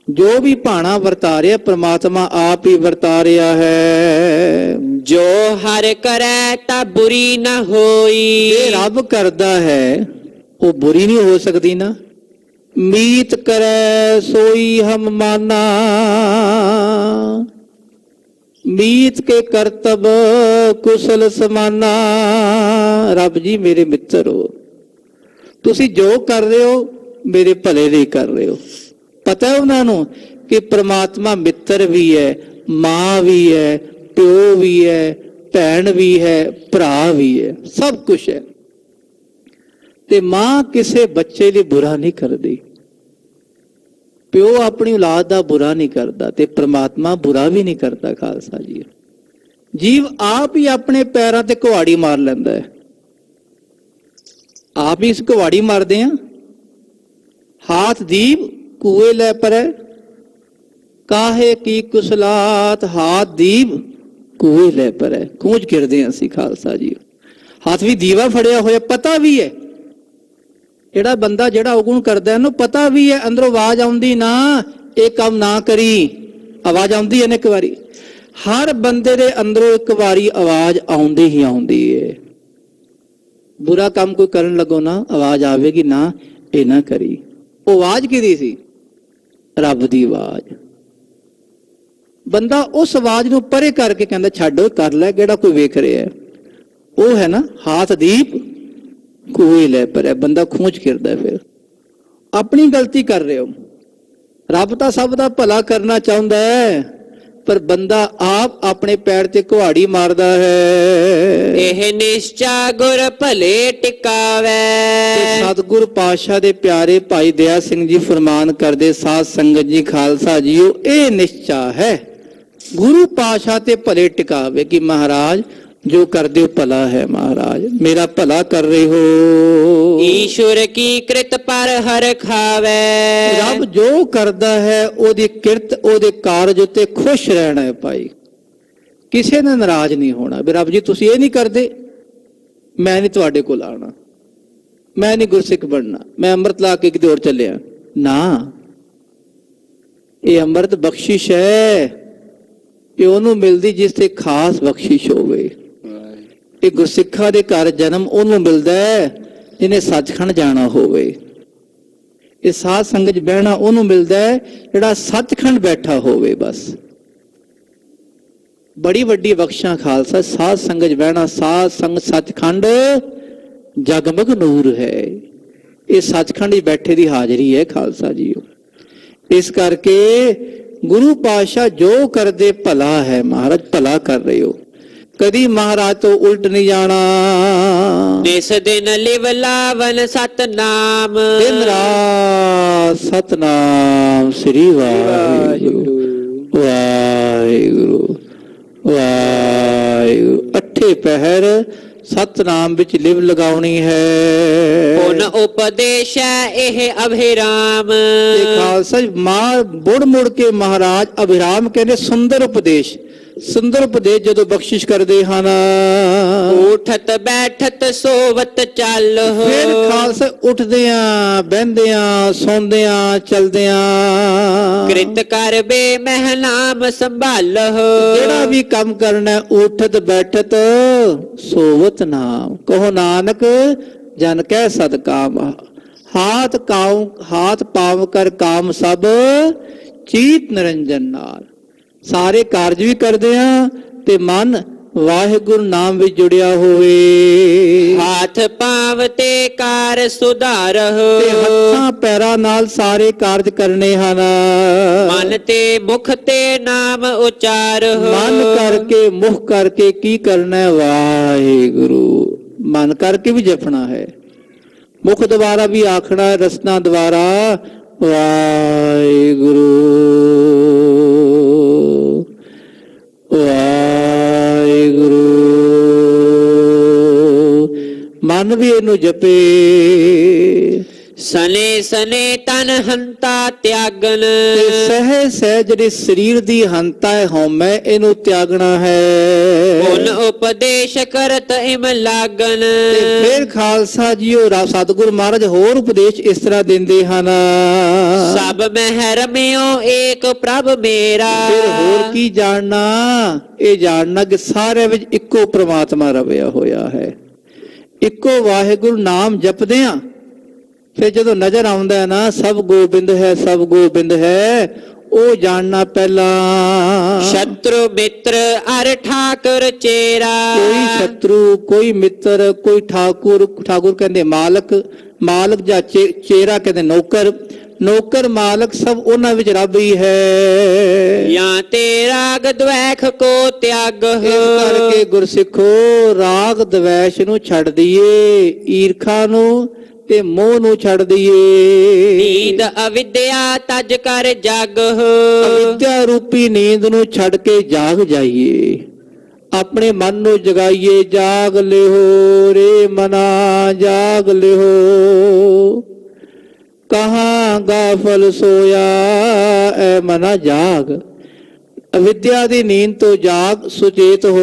ਜੋ ਵੀ ਭਾਣਾ ਵਰਤਾ ਰਿਹਾ ਪ੍ਰਮਾਤਮਾ ਆਪ ਹੀ ਵਰਤਾ ਰਿਹਾ ਹੈ। ਜੋ ਹਰ ਕਰੈ ਤਾ ਬੁਰੀ ਨ ਹੋਈ, ਜੇ ਰੱਬ ਕਰਦਾ ਹੈ ਉਹ ਬੁਰੀ ਨਹੀਂ ਹੋ ਸਕਦੀ ਨਾ। ਮੀਤ ਕਰੈ ਸੋਈ ਹਮ ਮਾਨਾ, ਮੀਤ ਕੇ ਕਰਤਬ ਕੁਸ਼ਲ ਸਮਾਨਾ। ਰੱਬ ਜੀ ਮੇਰੇ ਮਿੱਤਰ ਹੋ, ਤੁਸੀਂ ਜੋ ਕਰ ਰਹੇ ਹੋ ਮੇਰੇ ਭਲੇ ਲਈ ਕਰ ਰਹੇ ਹੋ। ਪਤਾ ਹੈ ਉਹਨਾਂ ਨੂੰ ਕਿ ਪ੍ਰਮਾਤਮਾ ਮਿੱਤਰ ਵੀ ਹੈ, ਮਾਂ ਵੀ ਹੈ, ਪਿਓ ਵੀ ਹੈ, ਭੈਣ ਵੀ ਹੈ, ਭਰਾ ਵੀ ਹੈ, ਸਭ ਕੁਝ ਹੈ। ਤੇ ਮਾਂ ਕਿਸੇ ਬੱਚੇ ਲਈ ਬੁਰਾ ਨਹੀਂ ਕਰਦੀ, ਪਿਓ ਆਪਣੀ ਔਲਾਦ ਦਾ ਬੁਰਾ ਨਹੀਂ ਕਰਦਾ, ਤੇ ਪ੍ਰਮਾਤਮਾ ਬੁਰਾ ਵੀ ਨਹੀਂ ਕਰਦਾ। ਖਾਲਸਾ ਜੀ, ਜੀਵ ਆਪ ਹੀ ਆਪਣੇ ਪੈਰਾਂ ਤੇ ਕੁਹਾੜੀ ਮਾਰ ਲੈਂਦਾ ਹੈ, ਆਪ ਹੀ ਇਸ ਕੁਹਾੜੀ ਮਾਰਦੇ ਆ। ਹਾਥ ਦੀਪ ਕੂਏ ਲੈ ਪਰੈ, ਕਾਹੇ ਕੀ ਕੁਸਲਾਤ, ਹਾਥ ਦੀਪ ਕੂਏ ਲੈ ਪਰੈ। ਕੂੰਜ ਗਿਰਦੇ ਹਾਂ ਅਸੀਂ ਖਾਲਸਾ ਜੀ। ਹੱਥ ਵੀ ਦੀਵਾ ਫੜਿਆ ਹੋਇਆ, ਪਤਾ ਵੀ ਹੈ ਜਿਹੜਾ ਬੰਦਾ ਜਿਹੜਾ ਔਗੁਣ ਕਰਦਾ ਇਹਨੂੰ ਪਤਾ ਵੀ ਹੈ ਅੰਦਰੋਂ ਆਵਾਜ਼ ਆਉਂਦੀ ਨਾ, ਇਹ ਕੰਮ ਨਾ ਕਰੀ। ਆਵਾਜ਼ ਆਉਂਦੀ ਹੈ ਨਾ ਇੱਕ ਵਾਰੀ, ਹਰ ਬੰਦੇ ਦੇ ਅੰਦਰੋਂ ਇੱਕ ਵਾਰੀ ਆਵਾਜ਼ ਆਉਂਦੀ ਹੀ ਆਉਂਦੀ ਹੈ। ਬੁਰਾ ਕੰਮ ਕੋਈ ਕਰਨ ਲੱਗੋ ਨਾ ਆਵਾਜ਼ ਆਵੇਗੀ ਨਾ, ਇਹ ਨਾ ਕਰੀ। ਉਹ ਆਵਾਜ਼ ਕਿਹਦੀ ਸੀ? ਰੱਬ ਦੀ ਆਵਾਜ਼। ਬੰਦਾ ਉਸ ਆਵਾਜ਼ ਨੂੰ ਪਰੇ ਕਰਕੇ ਕਹਿੰਦਾ ਛੱਡੋ ਕਰ ਲੈ, ਕਿਹੜਾ ਕੋਈ ਵੇਖ ਰਿਹਾ ਹੈ। ਉਹ ਹੈ ਨਾ ਹਾਥ ਦੀਪ ਕੋਈ ਲੈ ਪਰ, ਬੰਦਾ ਖੂੰਜ ਗਿਰਦਾ। ਫਿਰ ਆਪਣੀ ਗਲਤੀ ਕਰ ਰਹੇ ਹੋ। ਰੱਬ ਤਾਂ ਸਭ ਦਾ ਭਲਾ ਕਰਨਾ ਚਾਹੁੰਦਾ ਹੈ, ਪਰ ਬੰਦਾ ਆਪ ਆਪਣੇ ਪੈਰ ਤੇ ਕੁਹਾੜੀ ਮਾਰਦਾ ਹੈ। ਇਹ ਨਿਸ਼ਚਾ ਗੁਰ ਭਲੇ ਟਿਕਾਵੇ। ਸਤਿਗੁਰ ਪਾਤਸ਼ਾਹ ਦੇ ਪਿਆਰੇ ਭਾਈ ਦਇਆ ਸਿੰਘ ਜੀ ਫਰਮਾਨ ਕਰਦੇ, ਸਾਧ ਸੰਗਤ ਜੀ ਖਾਲਸਾ ਜੀਓ, ਇਹ ਨਿਸ਼ਚਾ ਹੈ ਗੁਰੂ ਪਾਤਸ਼ਾਹ ਤੇ ਭਲੇ ਟਿਕਾਵੇ ਕਿ ਮਹਾਰਾਜ ਜੋ ਕਰਦੇ ਹੋ ਭਲਾ ਹੈ, ਮਹਾਰਾਜ ਮੇਰਾ ਭਲਾ ਕਰ ਰਹੇ ਹੋ। ਈਸ਼ਵਰ ਕੀ ਕਿਰਤ ਪਰ ਹਰ ਖਾਵੇ। ਰੱਬ ਜੋ ਕਰਦਾ ਹੈ ਉਹਦੀ ਕਿਰਤ, ਉਹਦੇ ਕਾਰਜ ਉੱਤੇ ਖੁਸ਼ ਰਹਿਣਾ ਹੈ ਭਾਈ, ਕਿਸੇ ਨੇ ਨਾਰਾਜ਼ ਨਹੀਂ ਹੋਣਾ। ਵੀ ਰੱਬ ਜੀ ਤੁਸੀਂ ਇਹ ਨਹੀਂ ਕਰਦੇ, ਮੈਂ ਨਹੀਂ ਤੁਹਾਡੇ ਕੋਲ ਆਉਣਾ, ਮੈਂ ਨਹੀਂ ਗੁਰਸਿੱਖ ਬਣਨਾ, ਮੈਂ ਅੰਮ੍ਰਿਤ ਲਾ ਕੇ ਕਿਤੇ ਹੋਰ ਚੱਲਿਆ ਨਾ। ਇਹ ਅੰਮ੍ਰਿਤ ਬਖਸ਼ਿਸ਼ ਹੈ, ਇਹ ਉਹਨੂੰ ਮਿਲਦੀ ਜਿਸ ਤੇ ਖਾਸ ਬਖਸ਼ਿਸ਼ ਹੋਵੇ। ਇਹ ਗੁਰਸਿੱਖਾਂ ਦੇ ਘਰ ਜਨਮ ਉਹਨੂੰ ਮਿਲਦਾ ਹੈ ਜਿਹਨੇ ਸੱਚਖੰਡ ਜਾਣਾ ਹੋਵੇ। ਇਹ ਸਾਧ ਸੰਗਤ 'ਚ ਬਹਿਣਾ ਉਹਨੂੰ ਮਿਲਦਾ ਹੈ ਜਿਹੜਾ ਸੱਚਖੰਡ ਬੈਠਾ ਹੋਵੇ। ਬਸ ਬੜੀ ਵੱਡੀ ਬਖਸ਼ਾਂ ਖਾਲਸਾ, ਸਾਧ ਸੰਗਤ 'ਚ ਬਹਿਣਾ। ਸਾਧ ਸੰਗ ਸੱਚਖੰਡ ਜਗਮਗ ਨੂਰ ਹੈ। ਇਹ ਸੱਚਖੰਡ 'ਚ ਬੈਠੇ ਦੀ ਹਾਜ਼ਰੀ ਹੈ ਖਾਲਸਾ ਜੀ। ਇਸ ਕਰਕੇ ਗੁਰੂ ਪਾਤਸ਼ਾਹ ਜੋ ਕਰਦੇ ਭਲਾ ਹੈ, ਮਹਾਰਾਜ ਭਲਾ ਕਰ ਰਹੇ ਹੋ, ਕਦੀ ਮਹਾਰਾਜ ਤੋਂ ਉਲਟ ਨਹੀਂ ਜਾਣਾ। ਨਿਸ ਦਿਨ ਲਿਵ ਲਾਵਨ ਸਤਨਾਮ, ਦਿਨ ਰਾਤ ਸਤਨਾਮ ਸ੍ਰੀ ਵਾਹਿਗੁਰੂ ਵਾਹਿਗੁਰੂ ਵਾਹਿਗੁਰੂ। ਅੱਠੇ ਪਹਿਰ ਸਤਨਾਮ ਵਿੱਚ ਲਿਵ ਲਗਾਉਣੀ ਹੈ। ਪੁਨ ਉਪਦੇਸ਼ ਇਹ ਅਭਿਰਾਮ। ਖਾਲਸਾ ਮਾਰ ਮੁੜ ਮੁੜ ਕੇ ਮਹਾਰਾਜ ਅਭਿਰਾਮ ਕਹਿੰਦੇ ਸੁੰਦਰ ਉਪਦੇਸ਼। ਸੁੰਦਰ ਉਪਦੇਸ਼ ਜਦੋਂ ਬਖਸ਼ਿਸ਼ ਕਰਦੇ ਹਨ। ਉਠਤ ਬੈਠਤ ਸੋਵਤ ਚੱਲ। ਫਿਰ ਖਾਲਸਾ ਉੱਠਦੇ ਆ, ਬਹਿੰਦੇ ਆ, ਸੌਂਦੇ ਆ, ਚਲਦੇ ਆ। ਕ੍ਰਿਤ ਕਰ ਬੇ ਮਹਿ ਨਾਮ ਸੰਭਾਲ। ਜਿਹੜਾ ਵੀ ਕੰਮ ਕਰਨਾ ਉਠਤ ਬੈਠਤ ਸੋਵਤ ਨਾਮ। ਕਹੋ ਨਾਨਕ ਜਨ ਕਹਿ ਸਦਕਾਮ। ਹਾਥ ਪਾਵ ਕਰ ਕਾਮ ਸਭ ਚੀਤ ਨਿਰੰਜਨ ਨਾਲ। ਸਾਰੇ ਕਾਰਜ ਵੀ ਕਰਦੇ ਆ ਤੇ ਮਨ ਵਾਹਿਗੁਰੂ ਨਾਮ ਵਿੱਚ ਜੁੜਿਆ ਹੋਵੇ। ਹਾਥ ਪਾਵ ਤੇ ਕਾਰ ਸੁਧਾਰਹੁ, ਤੇ ਹੱਥਾਂ ਪੈਰਾਂ ਨਾਲ ਸਾਰੇ ਕਾਰਜ ਕਰਨੇ ਹਨ। ਮਨ ਤੇ ਮੁਖ ਤੇ ਨਾਮ ਉਚਾਰਹੁ, ਮਨ ਕਰਕੇ ਮੁਖ ਕਰਕੇ ਕੀ ਕਰਨਾ ਹੈ? ਵਾਹਿਗੁਰੂ। ਮਨ ਕਰਕੇ ਵੀ ਜਪਣਾ ਹੈ, ਮੁਖ ਦੁਆਰਾ ਵੀ ਆਖਣਾ ਹੈ, ਰਸਨਾ ਦੁਆਰਾ ਵਾਹਿਗੁਰੂ ਵਾਹਿਗੁਰੂ। ਮਨ ਵੀ ਇਹਨੂੰ ਜਪੇ। ਸਨੇ ਸਨੇ ਤਨ ਹੰਤਾ ਤਿਆਗਨ, ਤੇ ਸਹਿ ਸਹਿ ਜਿਹੜੀ ਸਰੀਰ ਦੀ ਹੰਤਾ ਹੈ ਹਉਮੈ, ਇਹਨੂੰ ਤਿਆਗਣਾ ਹੈ। ਪੁਨ ਉਪਦੇਸ਼ ਕਰਤ ਇਮ ਲਾਗਨ, ਤੇ ਫਿਰ ਖਾਲਸਾ ਜੀਓ ਸਤਿਗੁਰੂ ਮਹਾਰਾਜ ਹੋਰ ਉਪਦੇਸ਼ ਇਸ ਤਰ੍ਹਾਂ ਦਿੰਦੇ ਹਨ। ਸਭ ਮਹਿ ਰਮਿਓ ਏਕ ਪ੍ਰਭ ਮੇਰਾ, ਫਿਰ ਹੋਰ ਕੀ ਜਾਣਨਾ? ਇਹ ਜਾਣਨਾ ਕਿ ਸਾਰਿਆਂ ਵਿੱਚ ਇੱਕੋ ਪ੍ਰਮਾਤਮਾ ਰਵਿਆ ਹੋਇਆ ਹੈ। ਇੱਕੋ ਵਾਹਿਗੁਰੂ ਨਾਮ ਜਪਦੇ ਆ, ਫਿਰ ਜਦੋਂ ਨਜ਼ਰ ਆਉਂਦਾ ਹੈ ਨਾ ਸਭ ਗੋਬਿੰਦ ਹੈ, ਸਭ ਗੋਬਿੰਦ ਹੈ, ਉਹ ਜਾਣਨਾ ਪਹਿਲਾਂ। ਸ਼ਤਰੂ ਮਿੱਤਰ ਅਰ ਠਾਕੁਰ ਚੇਰਾ, ਕੋਈ ਸ਼ਤਰੂ ਕੋਈ ਮਿੱਤਰ ਕੋਈ ਠਾਕੁਰ, ਠਾਕੁਰ ਕਹਿੰਦੇ ਮਾਲਕ, ਮਾਲਕ ਜਾਂ ਚੇਰਾ ਕਹਿੰਦੇ ਨੌਕਰ, ਨੌਕਰ ਮਾਲਕ ਸਭ ਉਹਨਾਂ ਵਿੱਚ ਰੱਬ ਹੀ ਹੈ। ਜਾਂ ਤੇ ਰਾਗ ਦਵੈਖ ਕੋ ਤਿਆਗਹੁ, ਇਸ ਕਰਕੇ ਗੁਰਸਿੱਖੋ ਰਾਗ ਦਵੈਸ਼ ਨੂੰ ਛੱਡ ਦਈਏ, ਈਰਖਾ ਨੂੰ ਤੇ ਮੋਹ ਨੂੰ ਛੱਡ ਦਈਏ। ਨੀਂਦ ਅਵਿਦਿਆ ਤਜ ਕਰ ਜਾਗਹੁ, ਅਵਿਦਿਆ ਰੂਪੀ ਨੀਂਦ ਨੂੰ ਛੱਡ ਕੇ ਜਾਗ ਜਾਈਏ, ਆਪਣੇ ਮਨ ਨੂੰ ਜਗਾਈਏ। ਜਾਗ ਲਿਓ ਰੇ ਮਨਾ ਜਾਗ ਲਿਓ, ਕਹਾਂ ਗਾਫਲ ਸੋਇਆ ਐ ਮਨਾ ਜਾਗ। ਅਵਿਦਿਆ ਦੀ ਨੀਂਦ ਤੋਂ ਜਾਗ, ਸੁਚੇਤ ਹੋ।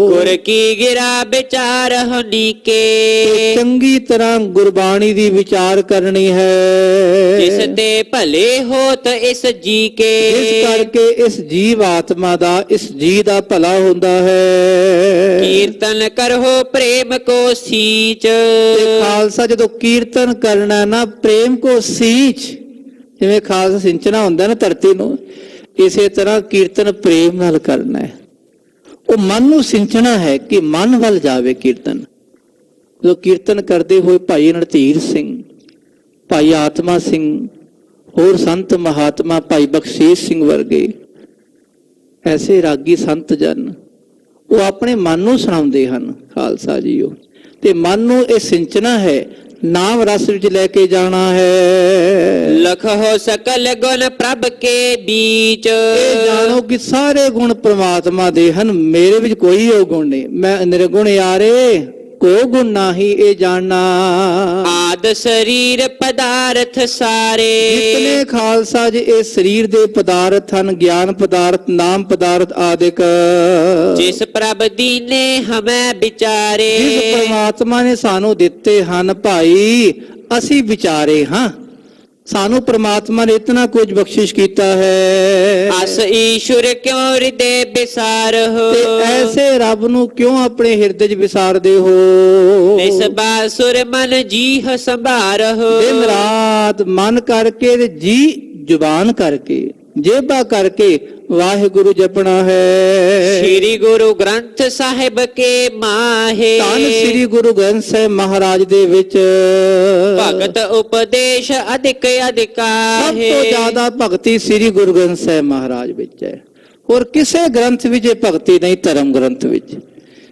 ਗੁਰ ਕੀ ਗਿਰਾ ਵਿਚਾਰਹੁ ਨੀਕੇ, ਤੇ ਚੰਗੀ ਤਰ੍ਹਾਂ ਗੁਰਬਾਣੀ ਦੀ ਵਿਚਾਰ ਕਰਨੀ ਹੈ। ਜਿਸ ਤੇ ਭਲੇ ਹੋਤ ਇਸ ਜੀ ਕੇ, ਇਸ ਕਰਕੇ ਇਸ ਜੀਵ ਆਤਮਾ ਦਾ, ਇਸ ਜੀ ਦਾ ਭਲਾ ਹੁੰਦਾ ਹੈ। ਕੀਰਤਨ ਕਰਹੁ ਪ੍ਰੇਮ ਕੋ ਸੀਚ, ਤੇ ਖਾਲਸਾ ਜਦੋਂ ਕੀਰਤਨ ਕਰਨਾ ਨਾ, ਪ੍ਰੇਮ ਕੋ ਸੀਂਚ, ਜਿਵੇਂ ਖਾਲਸਾ ਸਿੰਚਣਾ ਹੁੰਦਾ ਨਾ ਧਰਤੀ ਨੂੰ, ਇਸੇ ਤਰ੍ਹਾਂ ਕੀਰਤਨ ਪ੍ਰੇਮ ਨਾਲ ਕਰਨਾ ਹੈ। ਉਹ ਮਨ ਨੂੰ ਸਿੰਚਣਾ ਹੈ ਕਿ ਮਨ ਵੱਲ ਜਾਵੇ ਕੀਰਤਨ। ਜੋ ਕੀਰਤਨ ਕਰਦੇ ਹੋਏ ਭਾਈ ਨਰਧੀਰ ਸਿੰਘ, ਭਾਈ ਆਤਮਾ ਸਿੰਘ, ਹੋਰ ਸੰਤ ਮਹਾਤਮਾ ਭਾਈ ਬਖਸ਼ੀਸ਼ ਸਿੰਘ ਵਰਗੇ ਐਸੇ ਰਾਗੀ ਸੰਤ ਜਨ, ਉਹ ਆਪਣੇ ਮਨ ਨੂੰ ਸੁਣਾਉਂਦੇ ਹਨ ਖਾਲਸਾ ਜੀਓ। ਤੇ ਮਨ ਨੂੰ ਇਹ ਸਿੰਚਣਾ ਹੈ, ਨਾਮ ਰਸ ਵਿੱਚ ਲੈ ਕੇ ਜਾਣਾ ਹੈ। ਲਖਹੁ ਸਕਲ ਗੁਣ ਪ੍ਰਭ ਕੇ ਬੀਚ, ਇਹ ਜਾਣੋ ਕਿ ਸਾਰੇ ਗੁਣ ਪ੍ਰਮਾਤਮਾ ਦੇ ਹਨ, ਮੇਰੇ ਵਿੱਚ ਕੋਈ ਉਹ ਗੁਣ ਨਹੀਂ। ਮੈਂ ਨਿਰਗੁਣ ਯਾਰੇ ਕੋ ਗੁਣ ਨਾਹੀ, ਇਹ ਜਾਣਨਾ। ਆਦ ਸਰੀਰ ਪਦਾਰਥ ਸਾਰੇ, ਜਿਤਨੇ ਖਾਲਸਾ ਜੀ ਇਹ ਸਰੀਰ ਦੇ ਪਦਾਰਥ ਹਨ, ਗਿਆਨ ਪਦਾਰਥ, ਨਾਮ ਪਦਾਰਥ ਆਦਿਕ, ਜਿਸ ਪ੍ਰਭ ਦੀਨੇ ਹਮੈ ਵਿਚਾਰੇ, ਜਿਸ ਪ੍ਰਮਾਤਮਾ ਨੇ ਸਾਨੂੰ ਦਿੱਤੇ ਹਨ ਭਾਈ, ਅਸੀਂ ਵਿਚਾਰੇ ਹਾਂ। ਸਾਨੂੰ ਪ੍ਰਮਾਤਮਾ ਨੇ ਇਤਨਾ ਕੁਝ ਬਖਸ਼ਿਸ਼ ਕੀਤਾ ਹੈ। ਅਸ ਈਸ਼ੁਰ ਕਿਉ ਹਿਰਦੇ ਵਿਸਾਰਹੁ, ਤੇ ਐਸੇ ਰੱਬ ਨੂੰ ਕਿਉਂ ਆਪਣੇ ਹਿਰਦੇ 'ਚ ਵਿਸਾਰਦੇ ਹੋ? ਇਸ ਬਾਸੁਰ ਮਨ ਜੀਹ ਸੰਭਾਰਹੁ, ਦਿਨ ਰਾਤ ਮਨ ਕਰਕੇ ਤੇ ਜੀ ਜ਼ੁਬਾਨ ਕਰਕੇ, ਜੇਬਾ ਕਰਕੇ ਵਾਹਿਗੁਰੂ ਜਪਣਾ ਹੈ। ਸ੍ਰੀ ਗੁਰੂ ਗ੍ਰੰਥ ਸਾਹਿਬ ਕੇ ਮਾਹੇ, ਧੰਨ ਸ੍ਰੀ ਗੁਰੂ ਗ੍ਰੰਥ ਸਾਹਿਬ ਮਹਾਰਾਜ ਦੇ ਵਿੱਚ ਭਗਤ ਉਪਦੇਸ਼ ਅਧਿਕ ਅਧਿਕਾਹੇ, ਸਭ ਤੋਂ ਜ਼ਿਆਦਾ ਭਗਤੀ ਸ੍ਰੀ ਗੁਰੂ ਗ੍ਰੰਥ ਸਾਹਿਬ ਮਹਾਰਾਜ ਵਿੱਚ ਹੈ। ਹੋਰ ਕਿਸੇ ਗ੍ਰੰਥ ਵਿੱਚ ਇਹ ਭਗਤੀ ਨਹੀਂ। ਧਰਮ ਗ੍ਰੰਥ ਵਿੱਚ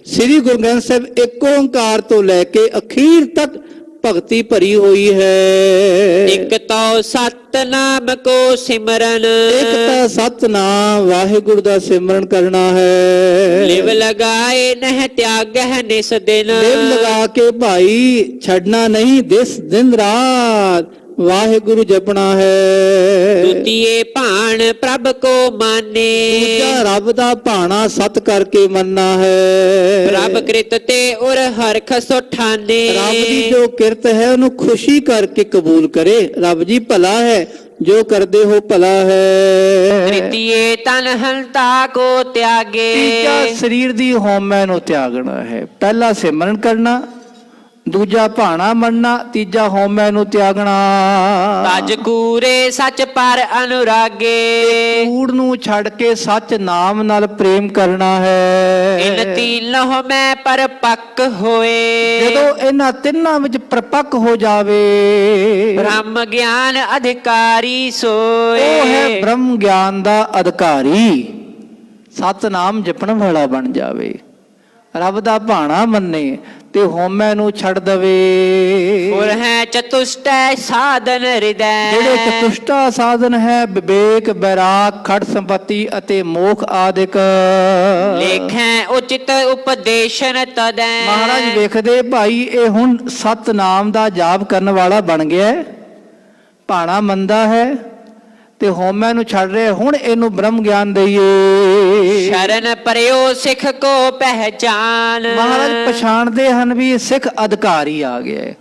ਸ੍ਰੀ ਗੁਰੂ ਗ੍ਰੰਥ ਸਾਹਿਬ ਇੱਕ ਓੰਕਾਰ ਤੋਂ ਲੈ ਕੇ ਅਖੀਰ ਤੱਕ ਭਗਤੀ ਭਰੀ ਹੋਈ ਹੈ। ਇੱਕ ਤੋ ਸਤਨਾਮ ਕੋ ਸਿਮਰਨ, ਇੱਕ ਤਾਂ ਸਤਨਾਮ ਵਾਹਿਗੁਰੂ ਦਾ ਸਿਮਰਨ ਕਰਨਾ ਹੈ। ਲਿਵ ਲਗਾਏ ਨਹਿ ਤਿਆਗਹਿ ਨਿਸ ਦਿਨ, ਲਿਵ ਲਗਾ ਕੇ ਭਾਈ ਛੱਡਣਾ ਨਹੀਂ, ਦਿਨ ਰਾਤ ਵਾਹਿਗੁਰੂ ਜਪਣਾ ਹੈ। ਦੁਤੀਏ ਭਾਣ ਪ੍ਰਭ ਕੋ ਮਾਨੇ, ਦੂਜਾ ਰੱਬ ਦਾ ਭਾਣਾ ਸਤ ਕਰਕੇ ਮੰਨਣਾ ਹੈ। ਪ੍ਰਭ ਕ੍ਰਿਤ ਤੇ ਉਰ ਹਰਖ ਸੁਠਾਨੇ, ਰੱਬ ਦੀ ਜੋ ਕਿਰਤ ਹੈ ਉਹਨੂੰ ਖੁਸ਼ੀ ਕਰਕੇ ਕਬੂਲ ਕਰੇ। ਰੱਬ ਜੀ ਭਲਾ ਹੈ, ਜੋ ਕਰਦੇ ਹੋ ਭਲਾ ਹੈ। ਤ੍ਰਿਤੀਏ ਤਨ ਹੰਤਾ ਕੋ ਤਿਆਗੇ, ਤੀਜਾ ਸਰੀਰ ਦੀ ਹਉਮੈ ਨੂੰ ਤਿਆਗਣਾ ਹੈ। ਪਹਿਲਾ ਸਿਮਰਨ ਕਰਨਾ, ਦੂਜਾ ਭਾਣਾ ਮੰਨਣਾ, ਤੀਜਾ ਹਉਮੈ ਨੂੰ ਤਿਆਗਣਾ। ਤਜ ਕੂਰੇ ਸੱਚ ਪਰ ਅਨੁਰਾਗੇ, ਕੂੜ ਨੂੰ ਛੱਡ ਕੇ ਸੱਚ ਨਾਮ ਨਾਲ ਪ੍ਰੇਮ ਕਰਨਾ ਹੈ। ਇਨ ਤੀਨੋਂ ਮੈਂ ਪਰਪੱਕ ਹੋਏ, ਜਦੋਂ ਇਹਨਾਂ ਤਿੰਨਾਂ ਵਿੱਚ ਪਰਪੱਕ ਹੋ ਜਾਵੇ, ਬ੍ਰਹਮ ਗਿਆਨ ਅਧਿਕਾਰੀ ਸੋਏ। ਉਹ ਹੈ ਬ੍ਰਹਮ ਗਿਆਨ ਦਾ ਅਧਿਕਾਰੀ, ਸਤਨਾਮ ਜਪਣ ਵਾਲਾ ਬਣ ਜਾਵੇ, ਰੱਬ ਦਾ ਭਾਣਾ ਮੰਨੇ ਤੇ ਹਉਮੈ ਨੂੰ ਛੱਡ ਦਵੇ। ਪੁਰ ਹੈ ਚਤੁਸ਼ਟੈ ਸਾਧਨ ਹਿਰਦੈ, ਜਿਹੜੇ ਚਤੁਸ਼ਟਾ ਸਾਧਨ ਹੈ ਵਿਵੇਕ, ਬੈਰਾਗ, ਖੜ ਸੰਪਤੀ ਅਤੇ ਮੋਖ ਆਦਿਕ। ਲੇਖੈ ਉਚਿਤ ਉਪਦੇਸ਼ਨ ਤਦੈ, ਮਹਾਰਾਜ ਵੇਖਦੇ ਭਾਈ ਇਹ ਹੁਣ ਸਤਨਾਮ ਦਾ ਜਾਪ ਕਰਨ ਵਾਲਾ ਬਣ ਗਿਆ ਹੈ, ਭਾਣਾ ਮੰਨਦਾ ਹੈ ਤੇ ਹਉਮੈ ਨੂੰ ਛੱਡ ਰਿਹਾ, ਹੁਣ ਇਹਨੂੰ ਬ੍ਰਹਮ ਗਿਆਨ ਦਈਏ। ਸ਼ਰਨ ਪਰਿਓ ਸਿੱਖ ਕੋ ਪਹਿਚਾਨ, ਮਹਾਰਾਜ ਪਛਾਣਦੇ ਹਨ ਵੀ ਇਹ ਸਿੱਖ ਅਧਿਕਾਰੀ ਆ ਗਿਆ ਹੈ।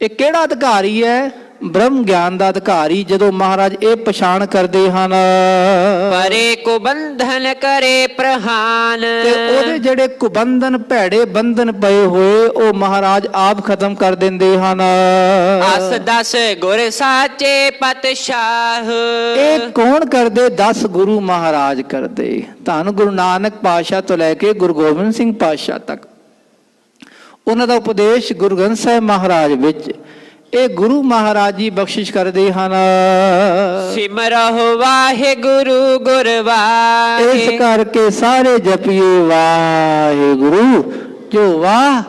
ਇਹ ਕਿਹੜਾ ਅਧਿਕਾਰੀ ਹੈ? ਬ੍ਰਹਮ ਗਿਆਨ ਦਾ ਅਧਿਕਾਰੀ। ਜਦੋਂ ਮਹਾਰਾਜ ਇਹ ਪਛਾਣ ਕਰਦੇ ਹਨ ਪਰੇ ਕੋ ਬੰਧਨ ਕਰੇ ਪ੍ਰਹਾਨ, ਤੇ ਉਹਦੇ ਜਿਹੜੇ ਕੁਬੰਧਨ ਭੈੜੇ ਬੰਧਨ ਪਏ ਹੋਏ ਉਹ ਮਹਾਰਾਜ ਆਪ ਖਤਮ ਕਰ ਦਿੰਦੇ ਹਨ। ਅਸ ਦਸ ਗੁਰ ਸਾਚੇ ਪਤਸ਼ਾਹ, ਇਹ ਕੌਣ ਕਰਦੇ? 10 ਗੁਰੂ ਮਹਾਰਾਜ ਕਰਦੇ। ਧੰਨ ਗੁਰੂ ਨਾਨਕ ਪਾਤਸ਼ਾਹ ਤੋਂ ਲੈ ਕੇ ਗੁਰੂ ਗੋਬਿੰਦ ਸਿੰਘ ਪਾਤਸ਼ਾਹ ਤੱਕ ਉਹਨਾਂ ਦਾ ਉਪਦੇਸ਼ ਗੁਰੂ ਗ੍ਰੰਥ ਸਾਹਿਬ ਮਹਾਰਾਜ ਵਿੱਚ ਇਹ ਗੁਰੂ ਮਹਾਰਾਜ ਜੀ ਬਖਸ਼ਿਸ਼ ਕਰਦੇ ਹਨ। ਸਿਮਰਹੁ ਵਾਹਿਗੁਰੂ ਗੁਰ ਵਾਹਿ, ਇਸ ਕਰਕੇ ਸਾਰੇ ਜਪੀਏ ਵਾਹਿਗੁਰੂ। ਜੋ ਵਾਹ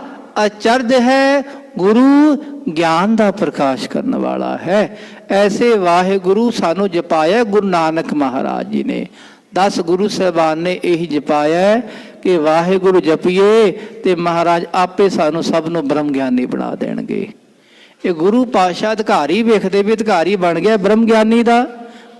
ਅਚਰਜ ਹੈ, ਗੁਰੂ ਗਿਆਨ ਦਾ ਪ੍ਰਕਾਸ਼ ਕਰਨ ਵਾਲਾ ਹੈ। ਐਸੇ ਵਾਹਿਗੁਰੂ ਸਾਨੂੰ ਜਪਾਇਆ ਗੁਰੂ ਨਾਨਕ ਮਹਾਰਾਜ ਜੀ ਨੇ। 10 ਗੁਰੂ ਸਾਹਿਬਾਨ ਨੇ ਇਹੀ ਜਪਾਇਆ ਕਿ ਵਾਹਿਗੁਰੂ ਜਪੀਏ ਤੇ ਮਹਾਰਾਜ ਆਪੇ ਸਾਨੂੰ ਸਭ ਨੂੰ ਬ੍ਰਹਮ ਗਿਆਨੀ ਬਣਾ ਦੇਣਗੇ। ਇਹ ਗੁਰੂ ਪਾਤਸ਼ਾਹ ਅਧਿਕਾਰੀ ਵੇਖਦੇ ਵੀ ਅਧਿਕਾਰੀ ਬਣ ਗਿਆ ਬ੍ਰਹਮ ਗਿਆਨੀ ਦਾ,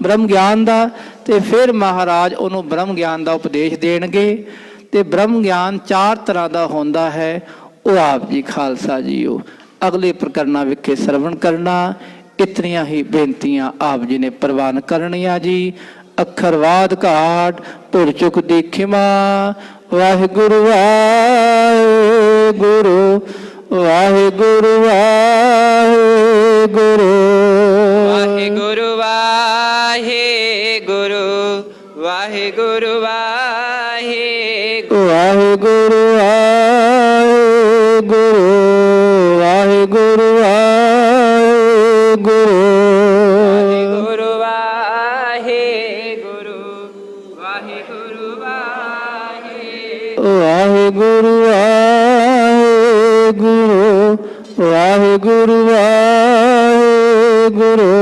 ਬ੍ਰਹਮ ਗਿਆਨ ਦਾ, ਤੇ ਫਿਰ ਮਹਾਰਾਜ ਉਹਨੂੰ ਬ੍ਰਹਮ ਗਿਆਨ ਦਾ ਉਪਦੇਸ਼ ਦੇਣਗੇ। ਤੇ ਬ੍ਰਹਮ ਗਿਆਨ 4 ਤਰ੍ਹਾਂ ਦਾ ਹੁੰਦਾ ਹੈ, ਉਹ ਆਪ ਜੀ ਖਾਲਸਾ ਜੀਓ ਅਗਲੇ ਪ੍ਰਕਰਨਾਂ ਵਿਖੇ ਸਰਵਣ ਕਰਨਾ। ਇਤਨੀਆਂ ਹੀ ਬੇਨਤੀਆਂ ਆਪ ਜੀ ਨੇ ਪ੍ਰਵਾਨ ਕਰਨੀਆਂ ਜੀ। ਅੱਖਰਵਾਦ ਘਾਟ ਭੁੱਲ ਚੁੱਕ ਦੀ ਖਿਮਾ। ਵਾਹਿਗੁਰੂ ਵਾਹਿਗੁਰੂ ਵਾਹਿਗੁਰੂ ਵਾਹਿਗੁਰੂ ਵਾਹਿਗੁਰੂ ਵਾਹਿਗੁਰੂ ਵਾਹਿਗੁਰੂ ਵਾਹਿਗੁਰੂ ਵਾਹਿਗੁਰੂ ਵਾਹਿਗੁਰੂ ਵਾਹਿਗੁਰੂ ਵਾਹਿਗੁਰੂ ਵਾਹਿਗੁਰੂ ਵਾਹਿਗੁਰੂ ਵਾਹਿਗੁਰੂ ਵਾਹਿਗੁਰੂ ਵਾਹਿਗੁਰੂ ਵਾਹਿਗੁਰੂ ਵਾਹਿਗੁਰੂ